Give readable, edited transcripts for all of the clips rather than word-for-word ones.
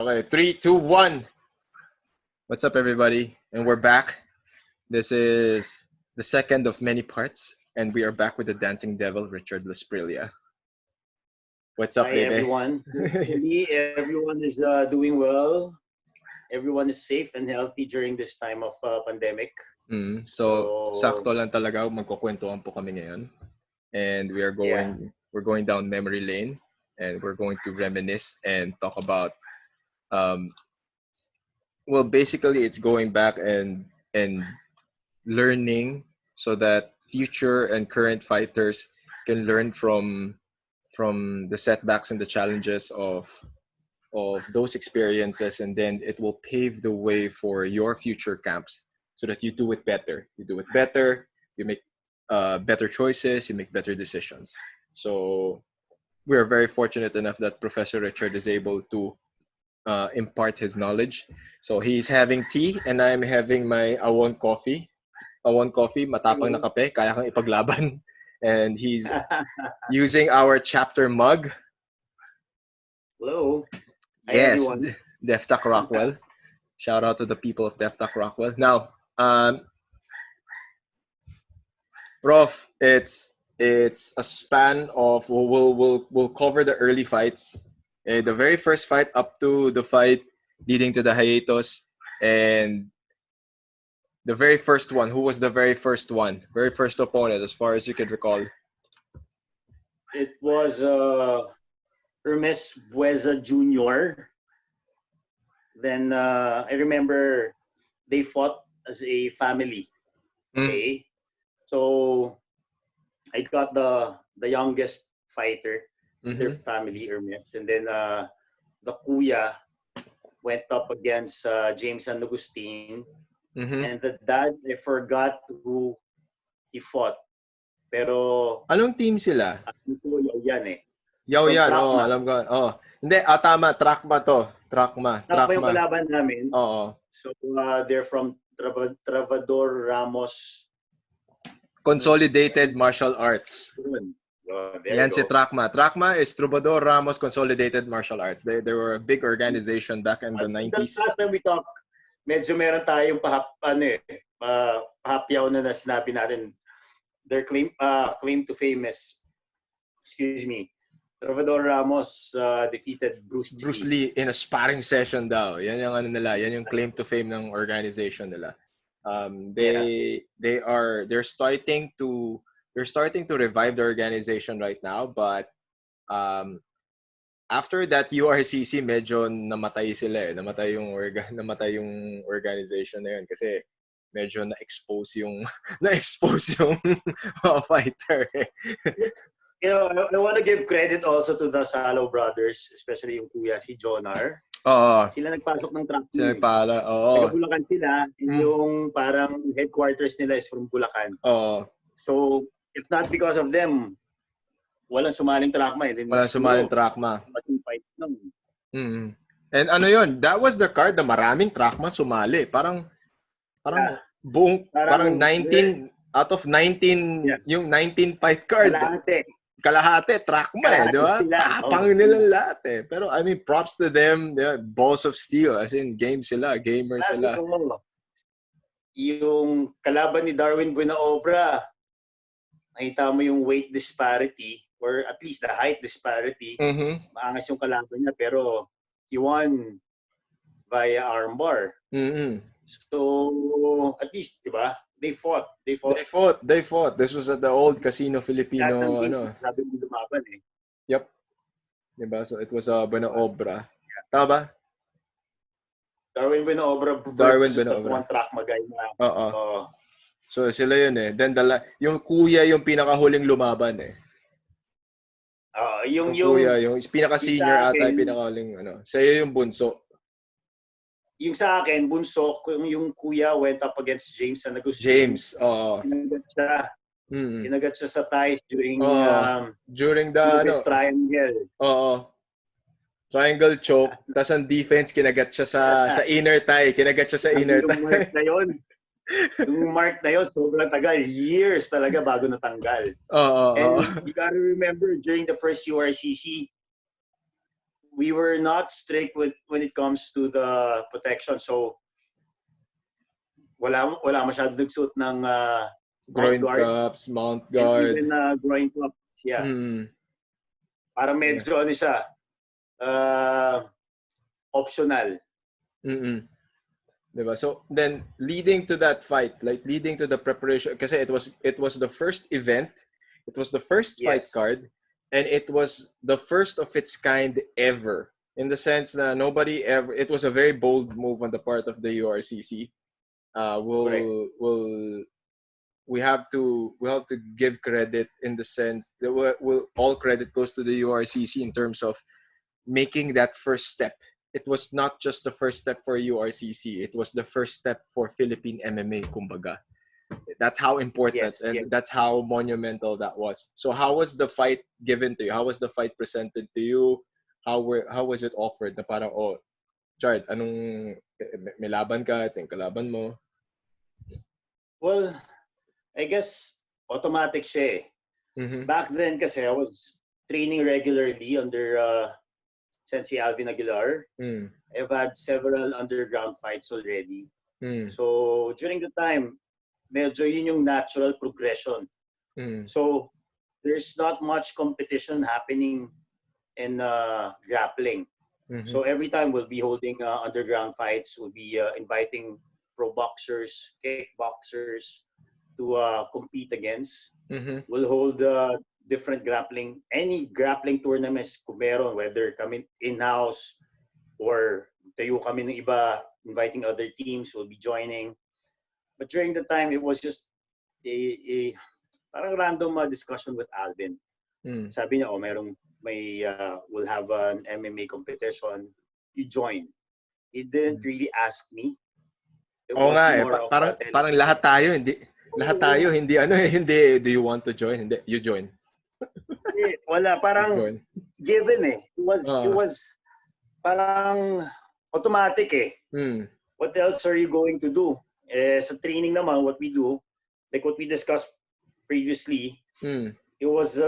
Okay, 3, 2, 1. What's up, everybody? And we're back. This is the second of many parts, and we are back with the Dancing Devil Richard Lasprilla. What's up, Hi baby? everyone. Hopefully everyone is doing well. Everyone is safe and healthy during this time of pandemic. So, sakto lang talaga, magkukwentuhan po kami ngayon. And we're going down memory lane, and we're going to reminisce and talk about well, basically it's going back and learning so that future and current fighters can learn from the setbacks and the challenges of those experiences, and then it will pave the way for your future camps so that you do it better. You make better choices, you make better decisions. So we're very fortunate enough that Professor Richard is able to impart his knowledge. So he's having tea and I'm having my awon coffee. Awon coffee, matapang na kape, kaya kang ipaglaban. And he's using our chapter mug. Hello. Hi, yes, everyone. Deftak Rockwell. Shout out to the people of Deftak Rockwell. Now, Prof, it's a span of we'll cover the early fights. The very first fight up to the fight leading to the hiatus, and the very first one. Who was the very first one? Very first opponent, as far as you could recall. It was Hermes Bueza Jr. Then I remember they fought as a family. Okay. So I got the youngest fighter in their family, Hermes. And then the Kuya went up against James and Augustine. And the dad, I forgot who he fought. Pero anong team sila? Yaw yan eh. Yaw yan, alam ko. Hindi, tama, Trakma to. Trakma yung kalaban namin. Oo. So they're from Travador Ramos Consolidated Martial Arts. Yan si Trakma. Trakma is Troubadour Ramos Consolidated Martial Arts. They were a big organization back in the 90s. Last time we talked, medyo meron tayong pahapyaw na sinabi natin. Their claim to fame is, Troubadour Ramos defeated Bruce Lee in a sparring session daw. Yan yung ano nila, yan yung claim to fame ng organization nila. They're starting to revive the organization right now, but after that URCC medyo namatay sila eh. Namatay yung organization na yun kasi medyo na-expose yung fighter eh. You know, I want to give credit also to the Salo brothers, especially yung kuya, si Jonar. Sila nagpasok ng track. Sila nagpala, Taga Bulacan sila, yung parang headquarters nila is from Bulacan. So, if not because of them, walang sumaling Trakma eh. Walang sumaling Trakma. And ano yun, that was the card na maraming Trakma sumali. Parang parang 19 out of 19 yung 19 fight card. Kalahati Trakma eh, di ba? Tapang nilang lahat eh. Pero I mean, props to them, balls of steel, as in gamers sila. Yung kalaban ni Darwin Buenaobra, nakita mo yung weight disparity or at least the height disparity. Maangas yung kalaban niya pero he won via armbar. So at least, di ba? They fought. This was at the old Casino Filipino Sabi mo lumaban eh. Yep. Diba? So it was Buenaobra. Tama ba? Darwin Buenaobra one track magay na. So sila yun eh. Then yung kuya yung pinakahuling lumaban eh. Yung kuya, yung pinaka-senior ata, pinakahuling Sa'yo yung bunso. Yung sa akin, bunso, yung kuya went up against James and Agustin. Kinagat siya sa thighs during the triangle. Triangle choke. Tapos ang defense, kinagat siya sa inner thigh. Yung mark na yun, sobrang tagal. Years talaga bago natanggal. And you gotta remember, during the first URCC, we were not strict when it comes to the protection. So wala masyado nagsuot ng groin cups, mount guard, and even groin cup. Yeah. Para medyo ano siya, optional. Diba? So then leading to that fight, like leading to the preparation, kasi it was the first event, it was the first fight card, and it was the first of its kind ever, in the sense that nobody ever, it was a very bold move on the part of the URCC. We have to give credit, in the sense that all credit goes to the URCC in terms of making that first step. It was not just the first step for URCC. It was the first step for Philippine MMA, kumbaga. That's how important that's how monumental that was. So how was the fight given to you? How was the fight presented to you? How was it offered? Na parang, Chard, anong may laban ka, ito yung kalaban mo? Well, I guess automatic siya eh. Back then kasi I was training regularly under Sensei Alvin Aguilar. I've had several underground fights already. So during the time, medyo yun yung natural progression. So there's not much competition happening in grappling. So every time we'll be holding underground fights, we'll be inviting pro boxers, kickboxers to compete against. We'll hold different any grappling tournaments kung meron, whether kami in-house or tayo kami ng iba, inviting other teams, will be joining. But during the time, it was just a parang random discussion with Alvin. Sabi niya, we'll have an MMA competition, you join. He didn't really ask me. Parang lahat tayo, hindi, do you want to join? Hindi, you join. Wala, parang given eh. It was parang automatic eh. What else are you going to do? Sa training naman, what we do, like what we discussed previously, it was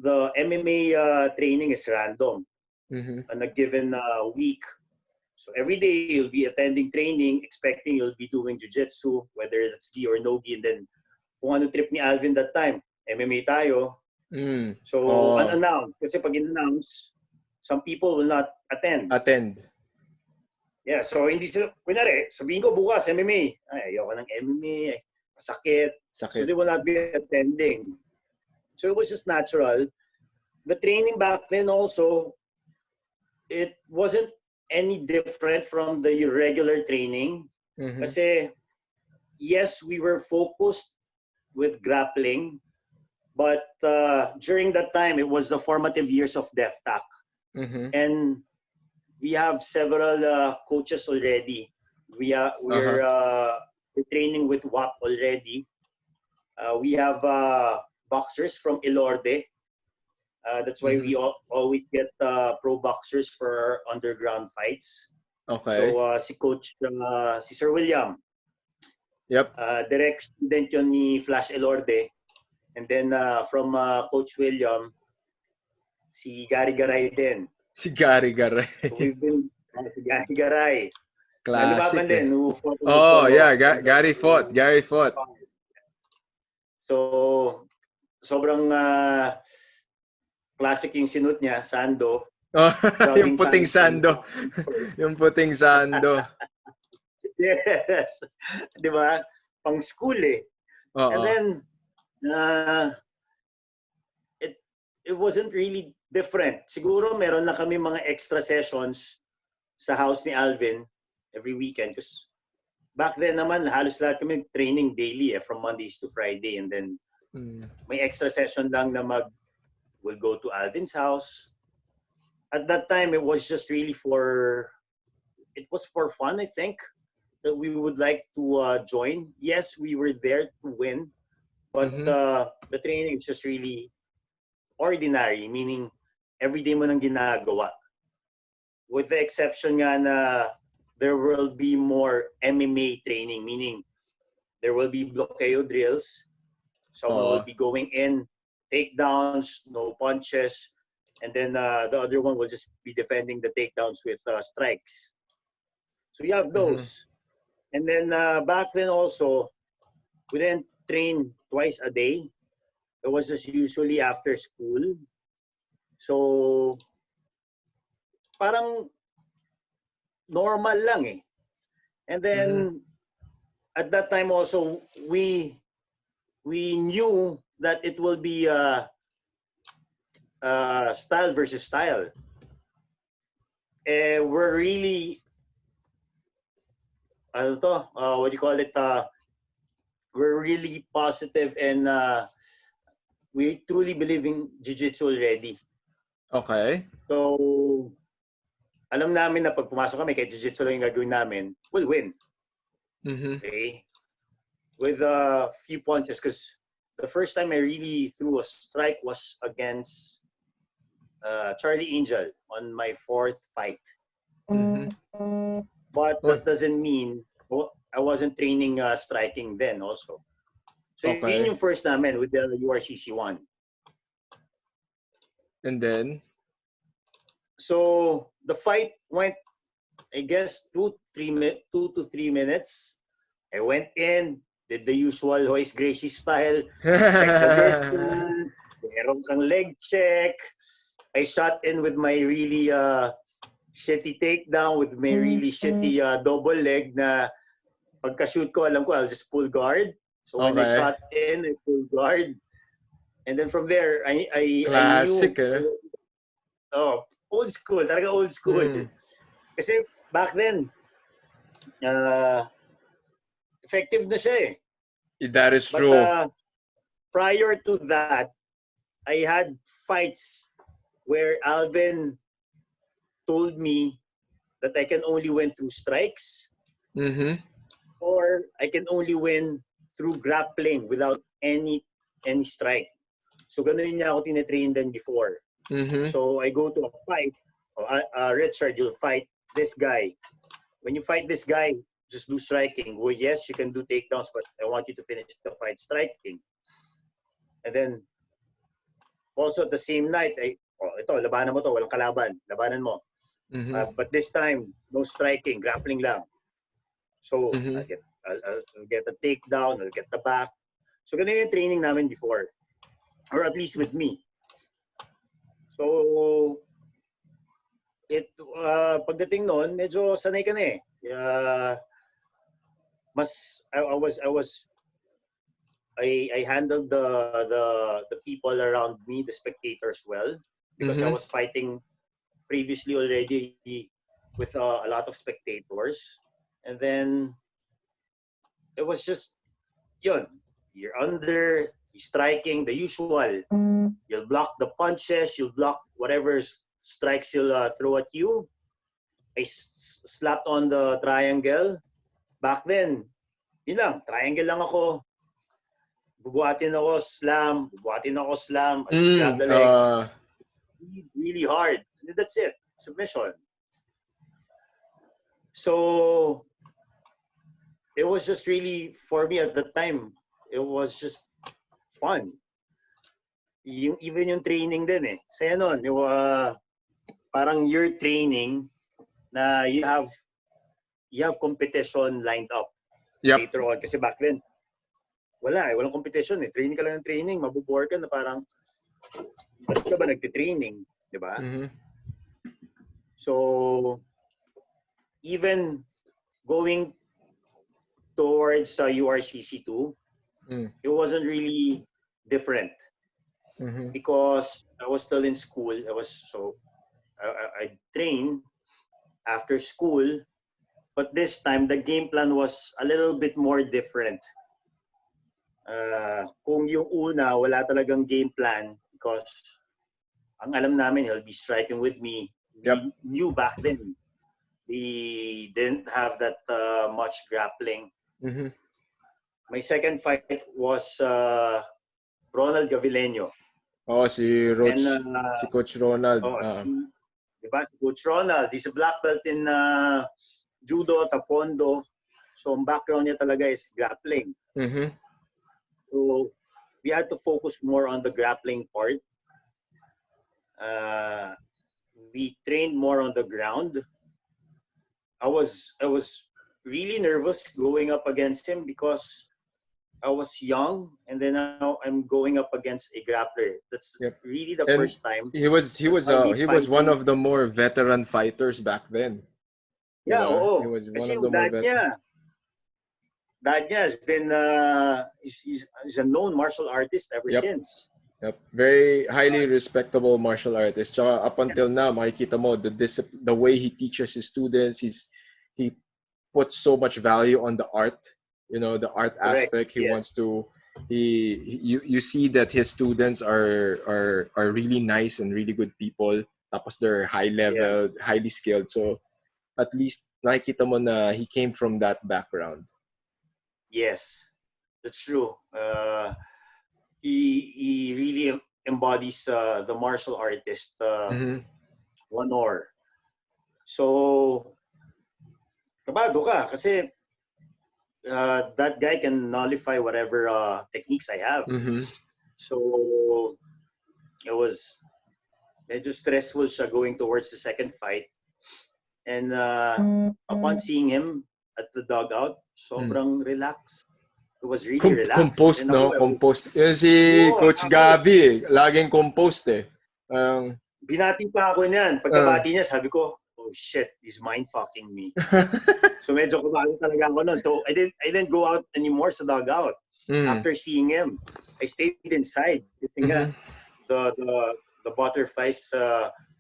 the MMA training is random on a given week. So every day you'll be attending training, expecting you'll be doing jiu-jitsu, whether that's gi or no gi, and then kung ano trip ni Alvin that time, MMA tayo. So unannounced. Kasi pag in-announce, some people will not attend. Yeah, so hindi sila, kunyari, sabihin ko bukas, MMA. Ay, ayoko ng MMA. Sakit. So they will not be attending. So it was just natural. The training back then also, it wasn't any different from the regular training. Kasi, yes, we were focused with grappling, but during that time, it was the formative years of DefTac. And we have several coaches already. We're training with WAP already. We have boxers from Ilorde. That's why we always get pro boxers for underground fights. Okay. So si Sir William. Yep. Direct student yun ni Flash Ilorde. And then from Coach William, si Gary Garay din. Si Gary Garay. So we've been si Gary Garay. Classic. Din, Gary fought. So sobrang classic yung sinut niya, Sando. Yung puting Sando. Yung puting Sando. Yes. 'Di ba? Pang school eh. And then it wasn't really different. Siguro meron na kami mga extra sessions sa house ni Alvin every weekend. Because back then naman, halos lahat kami training daily from Mondays to Friday. And then may extra session lang na we'll go to Alvin's house. At that time, it was just really for fun, I think, that we would like to join. Yes, we were there to win. But the training is just really ordinary, meaning everyday mo nang ginagawa. With the exception nga na there will be more MMA training, meaning there will be bloqueo drills. Someone will be going in, takedowns, no punches, and then the other one will just be defending the takedowns with strikes. So you have those. And then back then also, we didn't train twice a day. It was just usually after school. So parang normal lang eh. And then at that time also, we knew that it will be style versus style. We're really, what do you call it? We're really positive and we truly believe in jiu-jitsu already. Okay. So, alam namin na pag pumasok kami, kahit jiu-jitsu lang yung gagawin namin, we'll win. Okay? With a few punches. Because the first time I really threw a strike was against Charlie Angel on my 4th fight. But that doesn't mean I wasn't training striking then also. So yun yung first namin with the URCC 1. And then? So the fight went, I guess, 2 to 3 minutes. I went in, did the usual Royce Gracie style, check the distance, meron kang leg check. I shot in with my really shitty takedown, with my really shitty double leg na pagka-shoot ko, alam ko, I'll just pull guard. So when I shot in, I pull guard. And then from there, I Classic, knew. Oh, old school. Talaga old school. Kasi back then, effective na siya eh. That is true. But prior to that, I had fights where Alvin told me that I can only win through strikes or I can only win through grappling without any strike. So ganun niya ako tinetrain then before. So I go to a fight. Richard, you'll fight this guy. When you fight this guy, just do striking. Well, yes, you can do takedowns, but I want you to finish the fight striking. And then also the same night, ito, labanan mo to, walang kalaban. Labanan mo. But this time, no striking, grappling lang. So I'll get a takedown, I'll get the back. So ganun yung training namin before. Or at least with me. So pagdating noon, medyo sanay ka na eh. I handled the people around me, the spectators well, because I was fighting previously already with a lot of spectators. And then it was just yun. You're under, you're striking, the usual. You'll block the punches, you'll block whatever strikes he'll throw at you. I slapped on the triangle. Back then, yun lang, triangle lang ako. Bubuhatin ako, slam. I just grab the leg. Really hard. That's it. Submission. So, it was just really, for me at the time, it was just fun. Even yung training din eh. Saya nun, parang your training na you have competition lined up later on. Kasi back then, walang competition eh. Training ka lang ng training, mabubore ka na parang, ba't ka ba nagtitraining? Diba? So, even going towards URCC 2, it wasn't really different. Because I was still in school. I trained after school, but this time the game plan was a little bit more different. Kung yung una, wala talagang game plan because ang alam namin, he'll be striking with me. We knew back then, we didn't have that much grappling. My second fight was Ronald Gavileño. Oh, si Coach Ronald. Diba? Si Coach Ronald. He's a black belt in judo, taekwondo. So, ang background niya talaga is grappling. So, we had to focus more on the grappling part. Uh, we trained more on the ground. I was really nervous going up against him because I was young, and then now I'm going up against a grappler. That's Yep. really the first And time he was he that was I'll be uh he was one fighting. of the more veteran fighters back then. Yeah, He oo. was one Kasi of the yung more veteran. dad niya has been, he's a known martial artist ever Yep. since. Yep. Very highly respectable martial artist. Tsaka up until now, makikita mo the way he teaches his students, he puts so much value on the art, the art Correct. aspect. He Yes. wants to you see that his students are really nice and really good people. Tapos they're high Yeah. level, highly skilled. So at least nakikita mo na he came from that background. Yes. That's true. He really embodies the martial artist Mm-hmm. honor. So, kabado ka kasi that guy can nullify whatever techniques I have. Mm-hmm. So, it was medyo stressful siya going towards the second fight. And upon seeing him at the dugout, sobrang relaxed. It was really relaxed. Compost, And no? ako, Compost. Yan si oo, Coach Gabi, laging compost eh. binati pa ako niyan. Pagkabati niya, sabi ko, oh shit, he's mind fucking me. So medyo kumalo talaga ako nun. So I didn't go out anymore sa dugout after seeing him. I stayed inside. Kasi nga, Mhm. the butterflies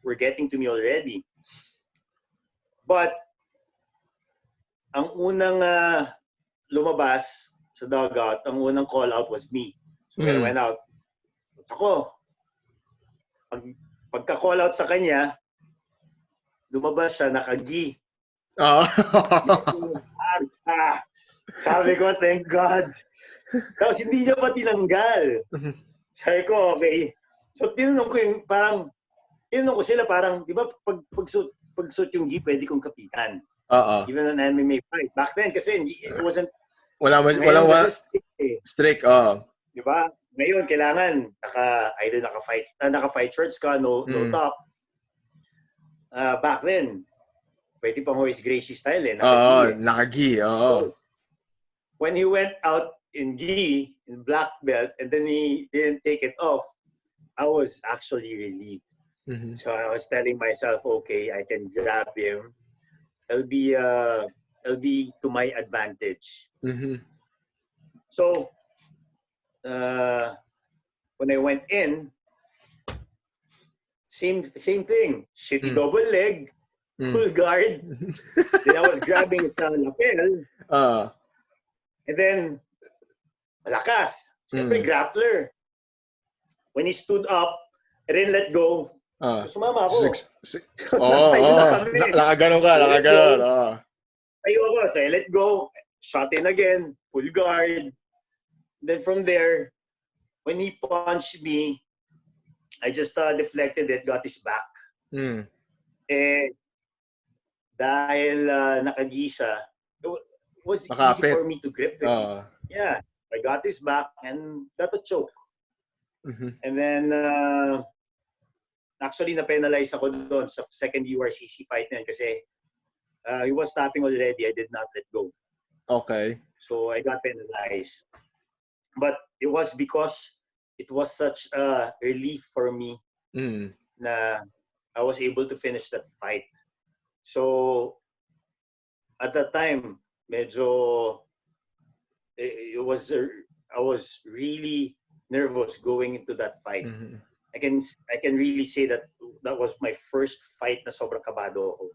were getting to me already. But ang unang lumabas sa dugout, ang unang call out was me. So when I went out, ako, pagka-call out sa kanya, lumabas siya, nakagi. Sabi ko, thank God. Tapos hindi niya pa tinanggal. Sabi ko, okay. So tinanong ko sila parang, di ba pag-suit yung gi, pwede kong kapitan. Even an MMA fight. Back then, kasi it wasn't, walang strict eh. Strict, Di ba? Ngayon, kailangan either naka-fight shorts ka, no top. Back then, pwede pang Hoist Gracie style eh. Nakagi. So, when he went out in gi, in black belt, and then he didn't take it off, I was actually relieved. Mm-hmm. So I was telling myself, okay, I can grab him. It'll be to my advantage. Mm-hmm. So when I went in, same thing. Shitty double leg, full guard. Then I was grabbing sa lapel. And then malakas. Siyempre grappler. When he stood up, I didn't let go. So sumama ako. Nakaganon ka. Tayo ako. So I let go. Shot in again. Full guard. Then from there, when he punched me, I just deflected it, got his back. Eh, dahil nakagi siya, it was easy for me to grip it. Yeah, I got his back and got a choke. Mm-hmm. And then, actually, na-penalize ako doon sa second URCC fight na yun kasi he was stopping already. I did not let go. Okay. So, I got penalized. But it was because it was such a relief for me na I was able to finish that fight. So, at that time, medyo, I was really nervous going into that fight. Mm-hmm. I can really say that was my first fight na sobrang kabado ako.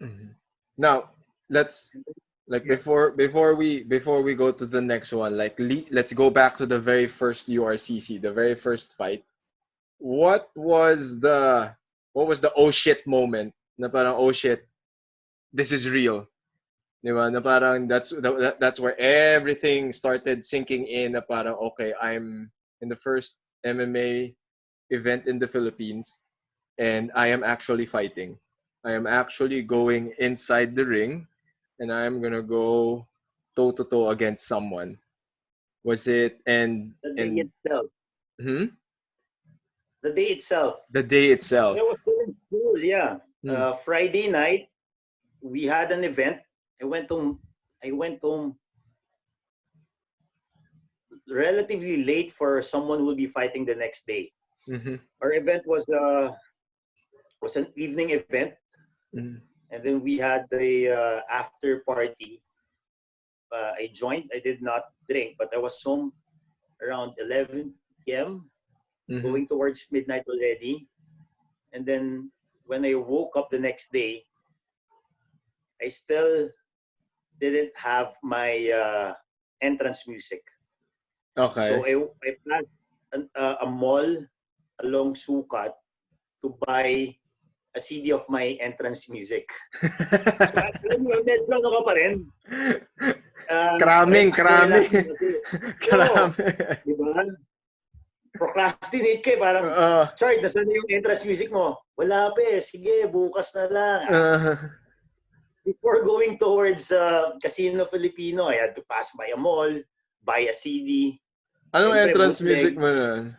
Mm-hmm. Now, let's before we go to the next one, let's go back to the very first URCC, the very first fight. What was the oh shit moment? Na parang oh shit, this is real. Diba? Na parang that's where everything started sinking in. Na parang okay, I'm in the first MMA event in the Philippines, and I am actually fighting. I am actually going inside the ring, and I am gonna go toe to toe against someone. Was it the ring itself? The day itself. The day itself. I was still in school, yeah. Mm. Friday night, we had an event. I went home relatively late for someone who will be fighting the next day. Mm-hmm. Our event was an evening event, Mm-hmm. and then we had the after party. I joined. I did not drink, but I was home around 11 p.m. Mm-hmm. going towards midnight already. And then when I woke up the next day, I still didn't have my entrance music. Okay. So I passed a mall along Sukat to buy a CD of my entrance music. So alam mo, medyo ano ka pa rin. Cramming. Diba? Procrastinate ka parang, Chard, nasaan yung entrance music mo? Wala pa eh. Sige, bukas na lang. Before going towards Casino Filipino, I had to pass by a mall, buy a CD. Anong entrance music mo nun?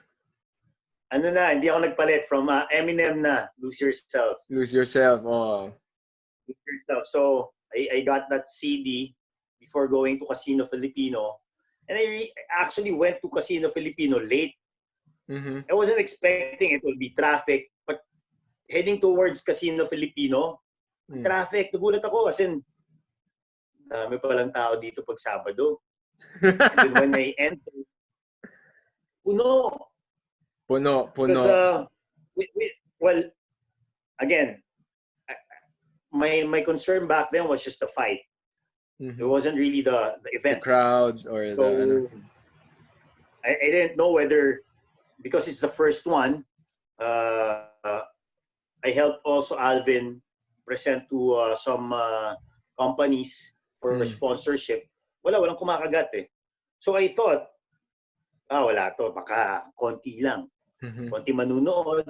Ano na, hindi ako nagpalit. From Eminem na, Lose Yourself. Lose Yourself, oh. Lose Yourself. So, I got that CD before going to Casino Filipino. And I actually went to Casino Filipino late. Mm-hmm. I wasn't expecting it would be traffic, but heading towards Casino Filipino, traffic. Nagulat ako as in, dami palang tao dito pag Sabado. And then when I entered, puno. Because, well, again, my concern back then was just the fight. Mm-hmm. It wasn't really the event. The crowds or so, I didn't know whether, because it's the first one, I helped also Alvin present to some companies for sponsorship. Walang kumakagat eh. So I thought, wala to, baka konti lang. Mm-hmm. Konti manunood,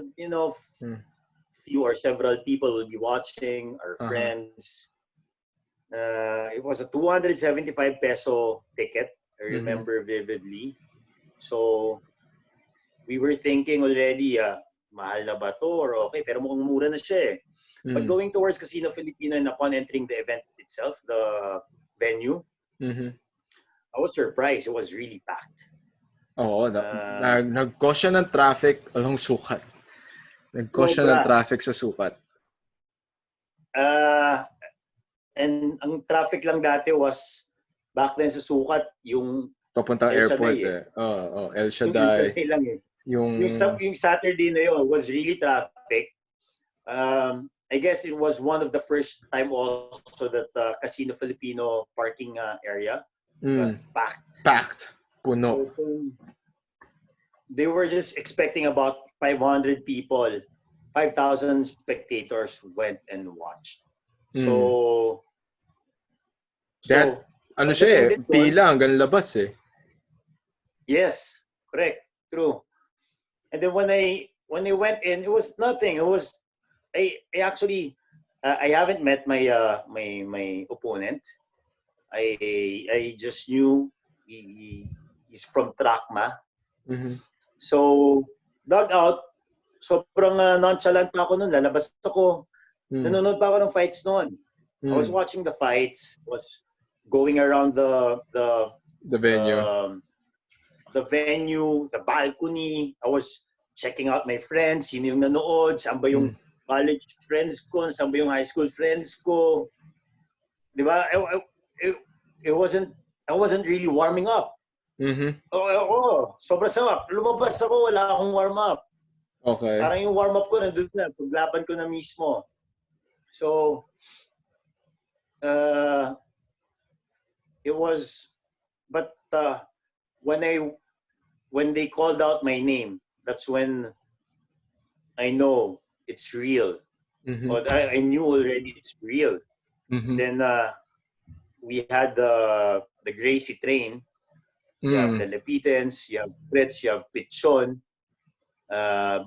few or several people will be watching, our friends. It was a 275 peso ticket, I remember vividly. So, we were thinking already, mahal na ba to or okay? Pero mukhang mura na siya eh. But going towards Casino Filipino and upon entering the event itself, the venue, I was surprised. It was really packed. Oo, nag-cause siya ng traffic along Sukat. Nag-cause siya ng traffic sa Sukat. And ang traffic lang dati was back then sa Sukat, yung papuntang airport eh. El Shaddai. Yung Saturday na yun was really traffic. I guess it was one of the first time also that Casino Filipino parking area got packed. Packed. Puno. So, they were just expecting about 500 people. 5,000 spectators went and watched. So, ano siya eh, pila hanggang labas eh. Yes, correct, true. And then when I went in, it was nothing. It was I actually I haven't met my my opponent. I just knew he's from Trakma. So dug out. Sobrang nonchalant pa ako noon. Lalabas ako. Nanonood pa ako ng fights noon. I was watching the fights. Was going around the venue. The venue, the balcony. I was checking out my friends. Sino yung nanood? Saan ba yung college friends ko? Saan ba yung high school friends ko? Di ba? I wasn't really warming up. Sobrang sarap. Lumabas ako, wala akong warm up. Okay. Parang yung warm up ko nandun na, paglaban ko na mismo. So, it was, but when they called out my name, that's when I know it's real. But I knew already it's real. Then we had the Gracie train. You have the Lepitens, you have Fritz, you have Pichon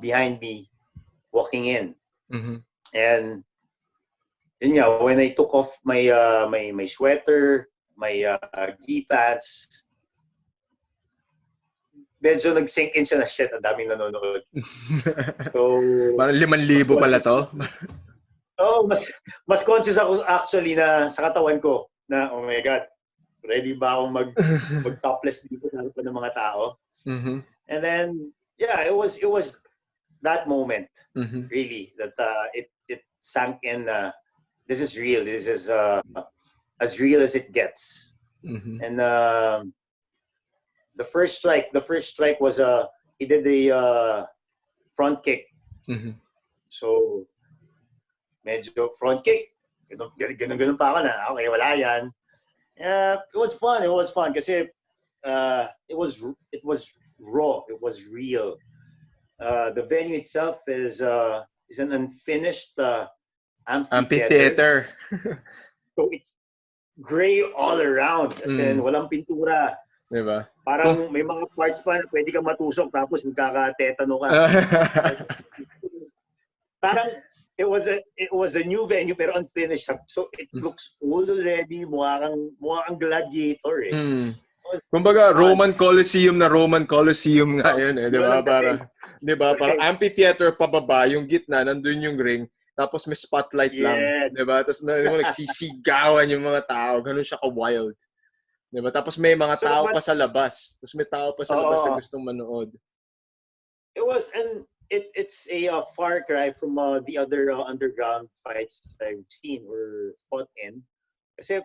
behind me walking in. And when I took off my my sweater, my gi pants, medyo nag-sink in siya na, shit, ang daming nanonood. So, parang 5,000 pala to. Mas conscious ako actually na sa katawan ko na, oh my God, ready ba akong mag-topless dito sa harapan ng mga tao? Mm-hmm. And then, yeah, it was that moment, mm-hmm. really, that it sank in. This is real. This is as real as it gets. Mm-hmm. And the first strike was he did the front kick. Mm-hmm. So medyo front kick. Ganun pa ako na. Okay, wala yan. It was fun. Kasi it was raw. It was real. The venue itself is an unfinished amphitheater. So it's gray all around. As in, walang pintura. Diba? Parang may mga parts pa na pwede kang matusok tapos magkaka-tetano ka. Parang it was a new venue pero unfinished. So it looks old already. Mukha kang gladiator eh. Kumbaga Roman Colosseum nga yun eh, 'di ba? Para amphitheater pababa, yung gitna nandun yung ring, tapos may spotlight lang, 'di ba? Tapos may nagsisigawan yung mga tao, ganun siya ka-wild. 'Di ba? Tapos may mga tao pa sa labas. Tapos may tao pa sa labas na gustong manood. It's a far cry from the other underground fights I've seen or fought in. Kasi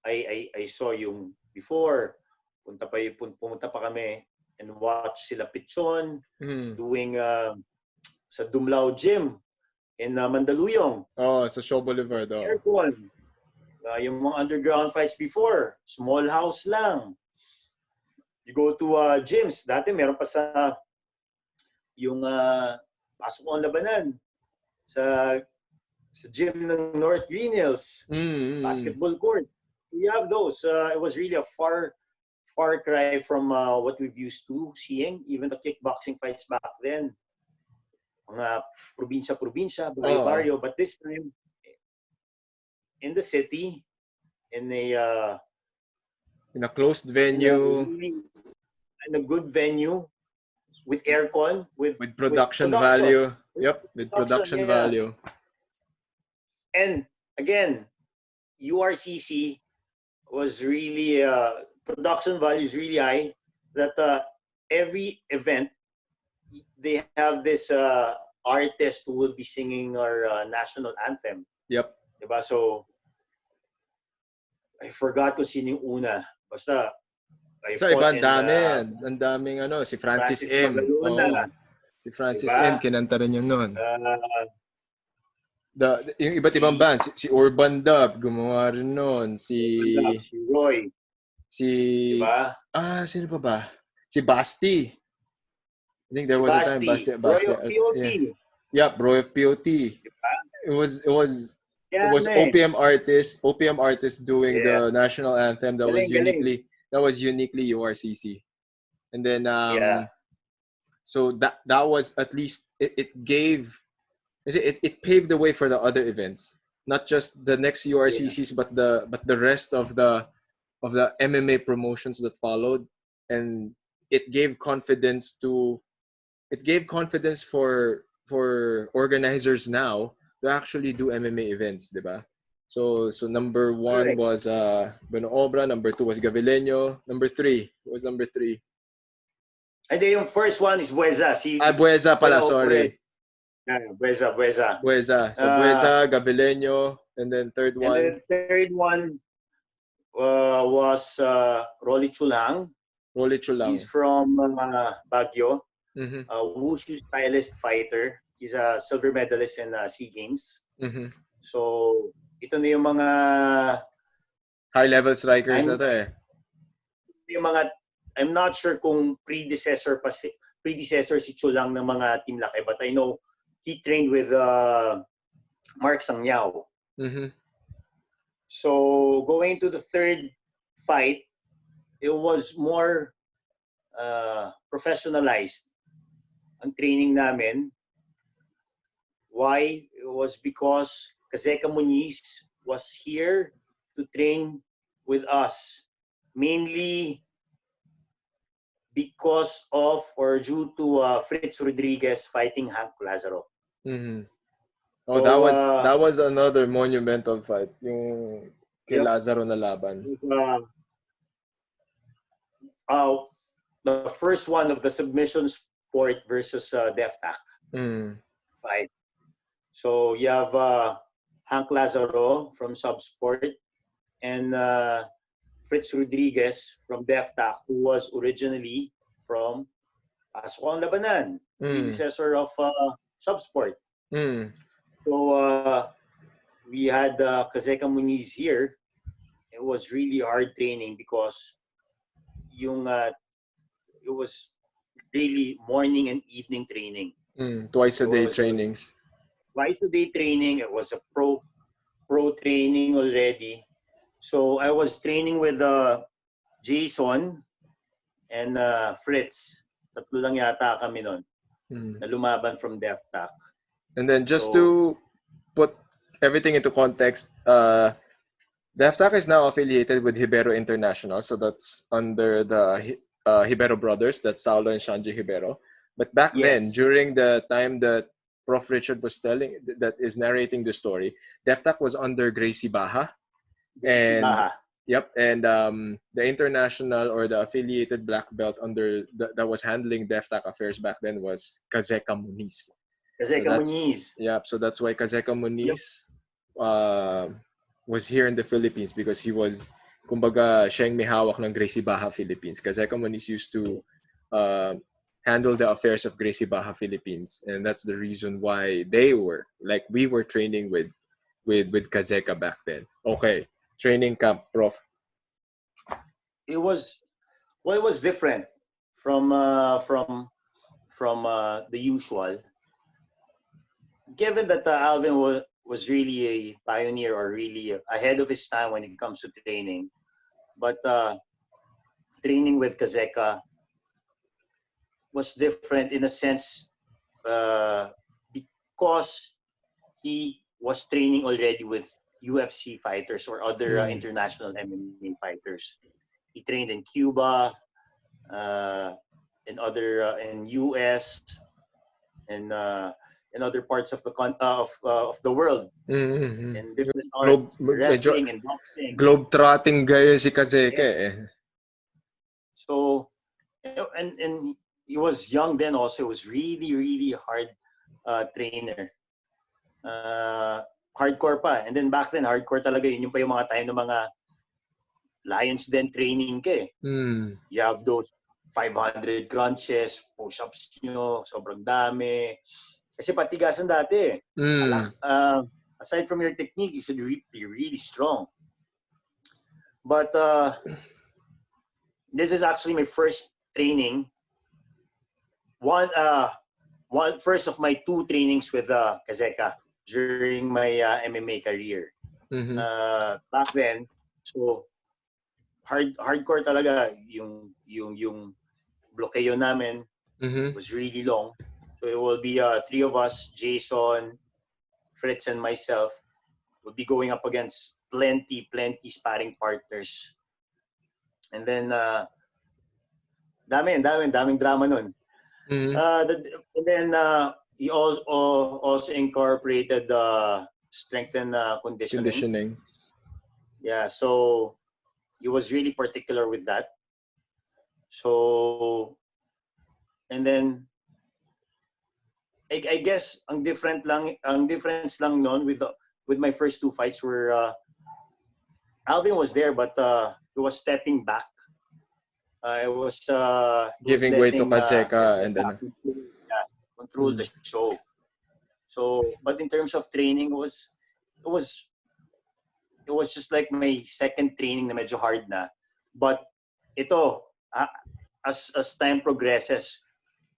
I saw yung before, pumunta pa kami and watch sila Pichon doing sa Dumlao Gym in Mandaluyong. Sa Shaw Boulevard. Aircon. Yung mga underground fights before, small house lang. You go to gyms. Dati meron pa sa yung pasok ang labanan sa gym ng North Green Hills. Basketball court. We have those. It was really a far cry from what we've used to seeing. Even the kickboxing fights back then. Mga probinsya, barrio. But this time, in the city, in a closed venue, in a good venue, with aircon, with production value. Yep, with production value. And again, URCC was really production value is really high. That every event they have this artist who will be singing our national anthem. Yep. Diba? So I forgot kung sino yung una. Basta sa iba ang daming si Francis M. Si Francis M. Kinanta rin yung noon. Yung iba't ibang band, si Urban Dub gumawa rin noon, si Roy. Diba? Sino pa ba? Si Basti. I think there was a time Basti. Roy of POT. Yep, Roy of POT. Diba? It was OPM artist doing the national anthem that was uniquely URCC. And then so that was at least it paved the way for the other events, not just the next URCCs but the rest of the MMA promotions that followed, and it gave confidence for organizers now to actually do MMA events, diba? So number 1 was Bueno Obra, number 2 was Gavileño, number 3 was number 3. And then yung first one is Bueza. Bueza pala, sorry. Bueza. So Bueza, Gavileño, and then third one. And then third one was Rolly Chulang. He's from Baguio. Wushu stylist fighter. He's a silver medalist in SEA Games. So ito na yung mga high-level strikers na to eh. Yung mga, I'm not sure kung predecessor si Chulang ng mga Team Laki, but I know he trained with Mark Sangyao. So going to the third fight, it was more professionalized ang training namin. Why? It was because Kazeka Muniz was here to train with us, mainly because of or due to Fritz Rodriguez fighting Hank Lazaro. Mm-hmm. Oh, So, that was another monumental fight, yung kay yep, Lazaro na laban. The first one of the submission sport versus DefTac fight. So you have Hank Lazaro from Subsport and Fritz Rodriguez from DefTac, who was originally from Pasok ang Labanan, predecessor of Subsport. So we had Kazeka Muniz here. It was really hard training because it was really morning and evening training. Twice a day trainings. Twice a day training. It was a pro training already. So I was training with Jason and Fritz. Tatlo lang yata kami nun na lumaban from DefTac. And then just to put everything into context, DefTac is now affiliated with Hibero International, so that's under the Hibero brothers, that's Saulo and Shanji Hibero. But back then, during the time that Prof. Richard was narrating the story, DefTac was under Gracie Baja. And the international or the affiliated black belt that was handling DefTac affairs back then was Kazeka Muniz. Muniz. Yep, so that's why Kazeka Muniz was here in the Philippines, because he was, kumbaga, siya yung may hawak ng Gracie Baja Philippines. Kazeka Muniz used to handle the affairs of Gracie Baja Philippines, and that's the reason why we were training with Kazeka back then. Okay, training camp, Prof. It was different from the usual. Given that Alvin was really a pioneer or really ahead of his time when it comes to training, but training with Kazeka was different in a sense because he was training already with UFC fighters or other international MMA fighters. He trained in Cuba, in US, and in other parts of the world, in different arts, wrestling and boxing. Globe-trotting guy si Kazeka. So, and he was young then also. It was really, really hard trainer. Hardcore pa. And then back then, hardcore talaga yun. Yung pa yung mga time ng mga Lions Den training ka eh. You have those 500 crunches, push-ups nyo, sobrang dami. Kasi patigasan dati eh. Aside from your technique, you should be really strong. But this is actually my first training. First of my two trainings with Kazeka during my MMA career. Back then, so hardcore talaga yung bloqueo namin was really long. So it will be three of us, Jason, Fritz, and myself, would be going up against plenty sparring partners. And then daming drama nun. And then he also incorporated strength and conditioning. Yeah, so he was really particular with that. So, and then I guess ang difference lang noon with my first two fights were Alvin was there, but he was stepping back. I was giving way to Kazeka and then control the show. So, but in terms of training, it was just like my second training na medyo hard na. But ito, as time progresses,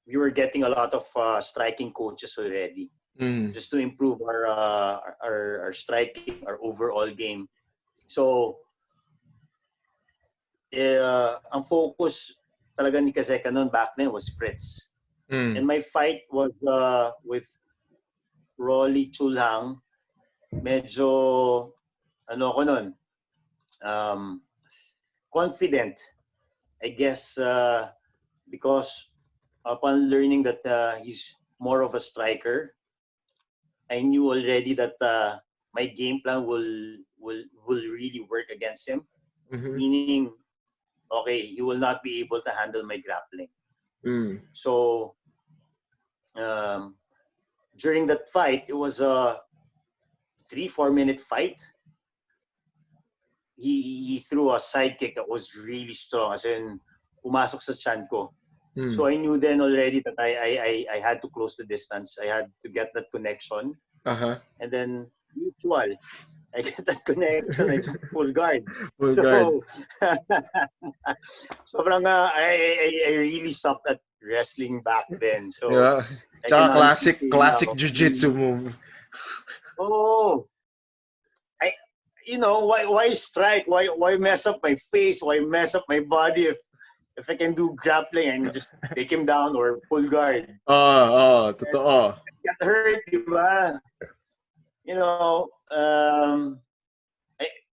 we were getting a lot of striking coaches already, just to improve our striking, our overall game. So, ang focus talaga ni Kazeka noon back then was Fritz. And my fight was with Rolly Chulhang. Medyo ako noon, confident. I guess because upon learning that he's more of a striker, I knew already that my game plan will really work against him. Meaning, okay, he will not be able to handle my grappling. So during that fight, it was a 3-4 minute fight. He threw a side kick that was really strong, as in pumasok sa tiyan ko. So I knew then already that I had to close the distance. I had to get that connection. And then usual, I get that connection. I just full guard. Full guard. Sobrang I really sucked at wrestling back then. So yeah. Tsaka classic jiu-jitsu move. Oh. Why strike? Why mess up my face? Why mess up my body if I can do grappling and just take him down or full guard? Totoo. Get hurt, diba?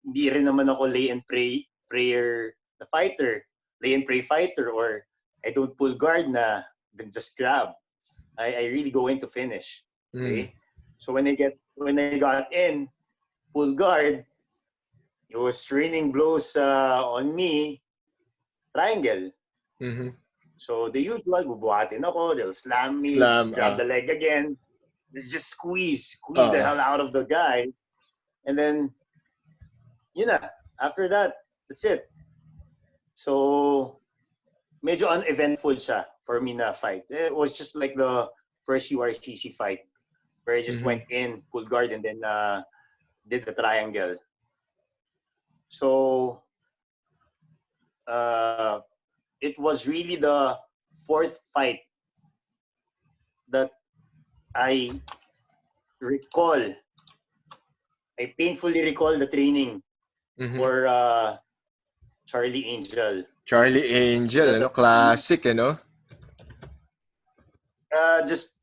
Hindi rin naman ako lay and pray fighter, or I don't pull guard na then just grab. I really go in to finish. Okay? So when I got in full guard, it was raining blows on me, triangle. So the usual, bubuhatin ako, they'll slam me, grab the leg again, just squeeze the hell out of the guy. And then, after that, that's it. So, medyo uneventful siya for me na fight. It was just like the first URCC fight, where I just went in, pulled guard, and then did the triangle. So, it was really the fourth fight that I painfully recall the training for Charlie Angel. Charlie Angel, classic, Just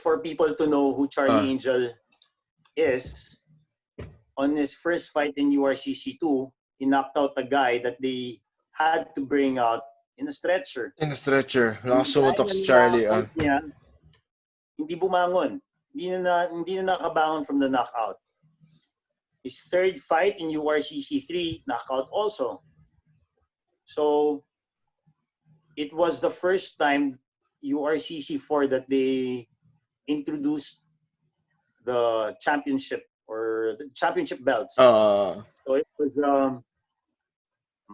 for people to know who Charlie Angel is. On his first fight in URCC 2, he knocked out a guy that they had to bring out in a stretcher. Lakas sumutok si Charlie. Niya, hindi bumangon. Hindi na nakabangon from the knockout. His third fight in URCC 3, knockout also. So, it was the first time URCC 4 that they introduced the championship or the championship belts. So it was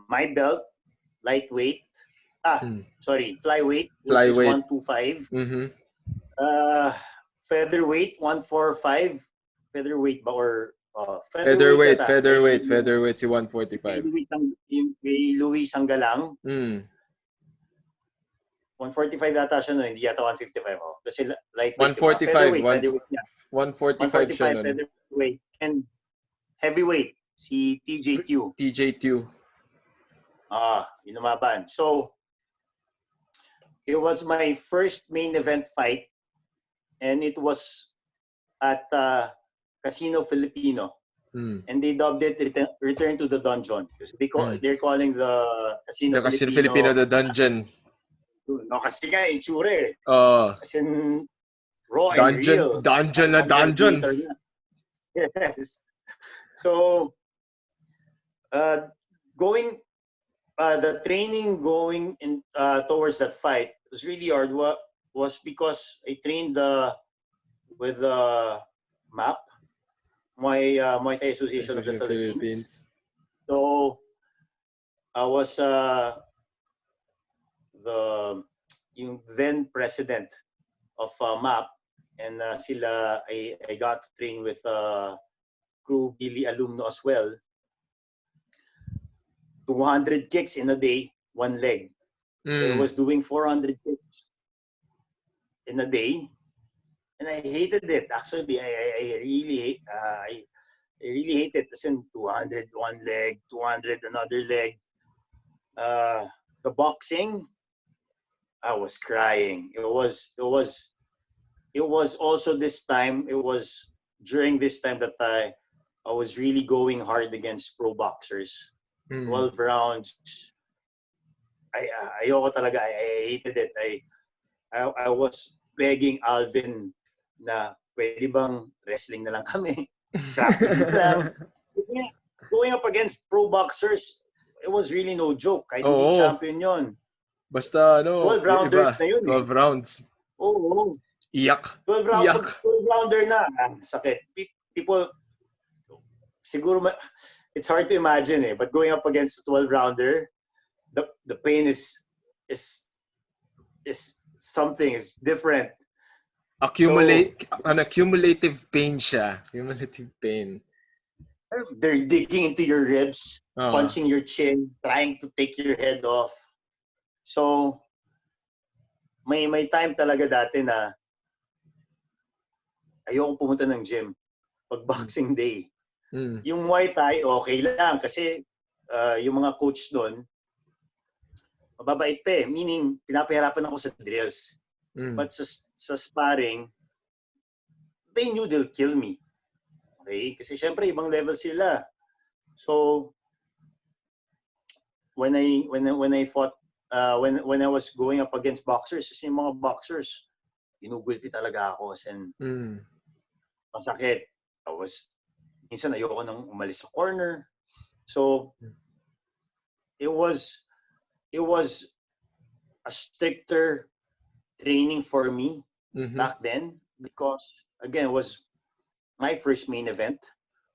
my belt, lightweight. Flyweight, which is 125. Featherweight, 145. Featherweight ba or featherweight si 145. Louis Sanggalang. 145 yata siya, no? Hindi yata 155 ako. Kasi lightweight. 145 siya nun. Featherweight. And heavyweight, si TJ2. Inumaban. So, it was my first main event fight, and it was at Casino Filipino. And they dubbed it Return to the Dungeon. Because they're calling the Casino Filipino the Dungeon. No, kasi nga, itsura eh. Kasi raw dungeon, and real. Dungeon na dungeon. Yes. So, the training going in towards that fight was really hard. Was because I trained with MAP, Muay Thai Association of the Philippines. So, I was yung then president of MAP, and I got to train with crew Billy Alumno as well. 200 kicks in a day, one leg. So I was doing 400 kicks in a day, and I hated it. Actually, I really hate it. As in 200 one leg, 200 another leg. The boxing, I was crying. It was also this time. It was during this time that I was really going hard against pro boxers. 12 rounds. ayoko talaga. I hated it. I was begging Alvin na pwede bang wrestling na lang kami? Grappling na lang. Going up against pro boxers, it was really no joke. Kahit hindi champion yon. Basta 12 rounders na yun 12 rounds. Oo. Iyak. 12 rounder na. Sakit. People, siguro, it's hard to imagine but going up against a 12 rounder, the pain is something, is different. An accumulative pain siya. Cumulative pain. They're digging into your ribs, punching your chin, trying to take your head off. So, may time talaga dati na ayoko pumunta ng gym pag Boxing Day. Yung Muay Thai, okay lang kasi yung mga coach doon, mababait pa meaning pinapahirapan ako sa drills. But sa sparring, they knew they'll kill me. Okay? Kasi syempre ibang level sila. So when I fought when I was going up against boxers, kasi yung mga boxers, ginugulpi talaga ako. Masakit. Minsan ayoko nang umalis sa corner. So it was a stricter training for me back then because again it was my first main event.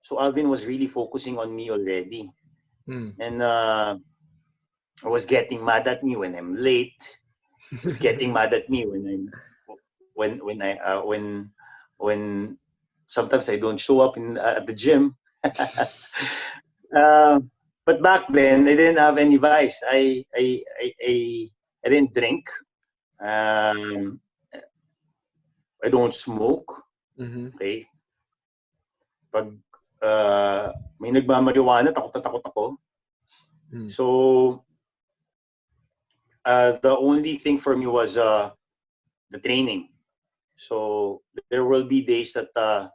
So Alvin was really focusing on me already. And I was getting mad at me when I'm late. He was getting mad at me when sometimes I don't show up at the gym. But back then I didn't have any vice. I didn't drink. I don't smoke. Okay. Pag may nagmamariwana, takot na takot ako. So the only thing for me was the training. So there will be days that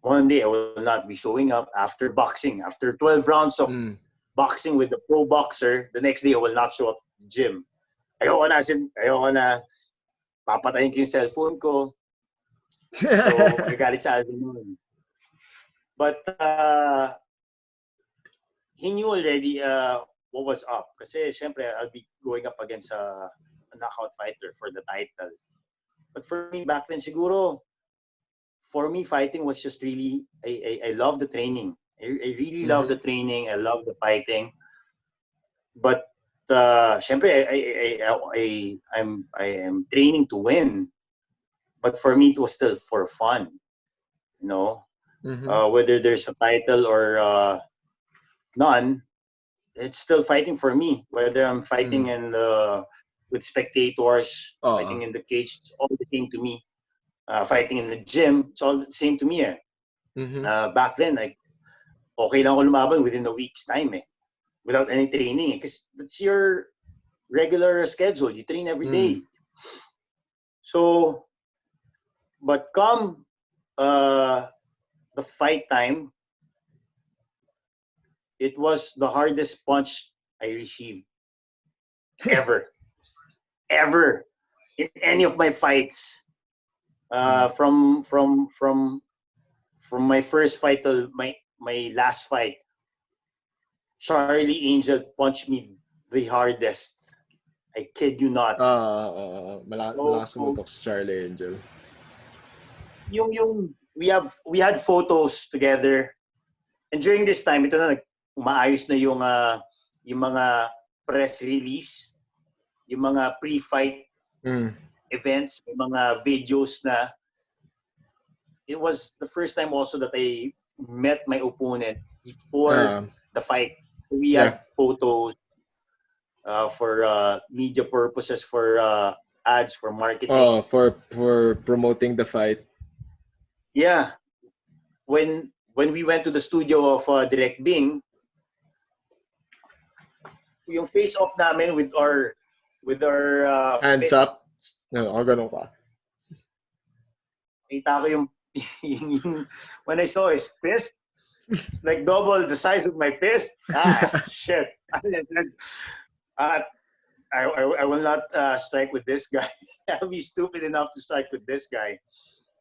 one day I will not be showing up after boxing. After 12 rounds of boxing with the pro boxer, the next day I will not show up at the gym. Ayoko na papatayin ko yung cellphone ko. So magagalit sa Alvin nun. But he knew already what was up. Kasi syempre I'll be going up against a knockout fighter for the title. But for me back then siguro, for me fighting was just really, I love the training. I really love the training. I love the fighting. But syempre I am training to win. But for me it was still for fun. You know? Whether there's a title or none, it's still fighting for me. Whether I'm fighting with spectators, fighting in the cage, it's all the same to me. Fighting in the gym, it's all the same to me. Back then, okay lang ako lumaban within a week's time without any training because that's your regular schedule. You train every day. So, but come the fight time, it was the hardest punch I received ever in any of my fights. From my first fight to my last fight, Charlie Angel punched me the hardest. I kid you not. Malakas umutok si Charlie Angel. We had photos together, and during this time, ito na umaayos na yung mga press release, yung mga pre-fight events, yung mga videos na. It was the first time also that I met my opponent before the fight. We had photos for media purposes, for ads, for marketing. For promoting the fight. Yeah. When we went to the studio of Direct Bing, yung face-off namin with our hands fist, up. No, ganun ka. Kita ko yung when I saw his fist, it's like double the size of my fist. Shit. I will not strike with this guy. I'll be stupid enough to strike with this guy.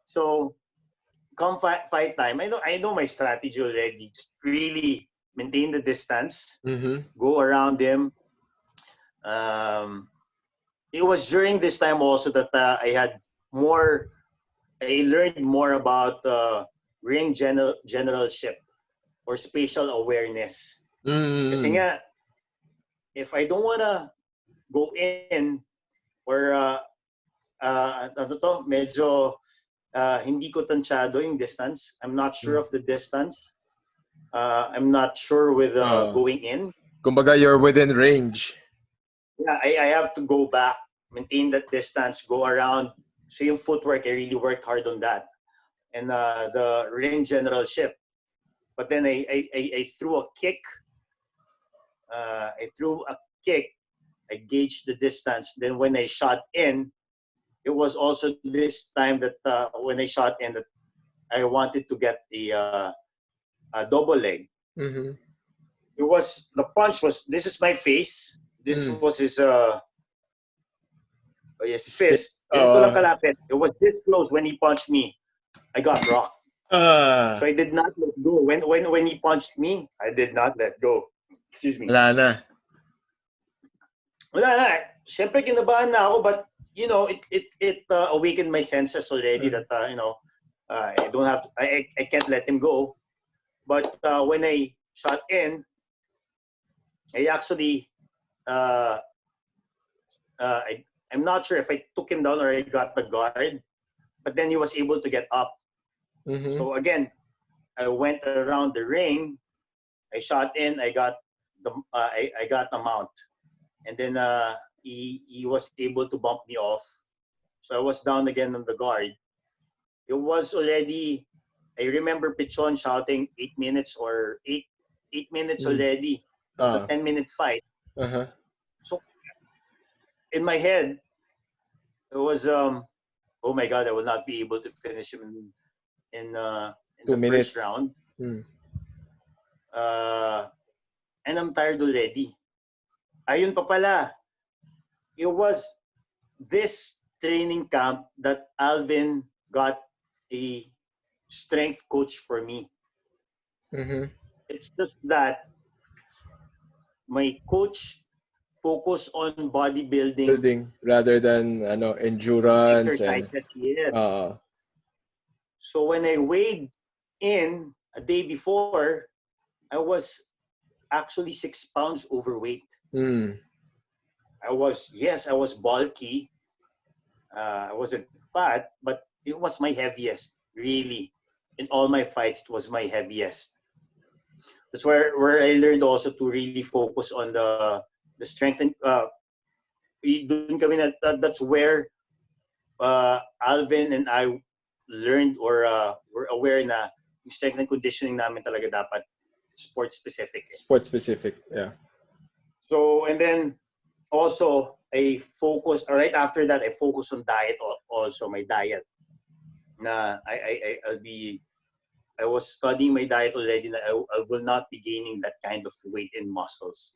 So come fight time, I know my strategy already. Just really maintain the distance, go around him. It was during this time also that I learned more about ring generalship or spatial awareness. Kasi nga, if I don't wanna go in or medyo hindi ko tansyado yung distance. I'm not sure of the distance. I'm not sure with going in. Kumbaga, you're within range. Yeah, I have to go back, maintain that distance, go around. So yung footwork, I really worked hard on that. And the ring generalship. But then I threw a kick. I gauged the distance. Then when I shot in, it was also this time that when I shot in that I wanted to get a double leg. It was, the punch was, this is my face. This was his fist. It was this close when he punched me. I got rocked. So I did not let go. When he punched me, I did not let go. Excuse me. Wala na. Siyempre kinabahan na ako, but you know, it awakened my senses already that I don't have to, I can't let him go. But when I shot in, I actually I'm not sure if I took him down or I got the guard, but then he was able to get up. So again, I went around the ring, I shot in, I got the mount, and then he was able to bump me off. So I was down again on the guard. It was already, I remember Pichon shouting 8 minutes or 8 minutes already. A 10-minute fight. So in my head, it was oh my God, I will not be able to finish him in 2 the minutes. first round. And I'm tired already. Ayun pa pala, it was this training camp that Alvin got a strength coach for me. It's just that my coach focused on bodybuilding rather than endurance and so when I weighed in a day before, I was actually 6 pounds overweight. I was bulky. I wasn't fat, but it was my heaviest, really. In all my fights, it was my heaviest. That's where I learned also to really focus on the strength. And that's where Alvin and I learned or were aware na yung strength and conditioning namin talaga dapat sport specific. Sport specific, yeah. So, and then also I focused, right after that, I focused on diet also, my diet. Na I was studying my diet already na I will not be gaining that kind of weight in muscles.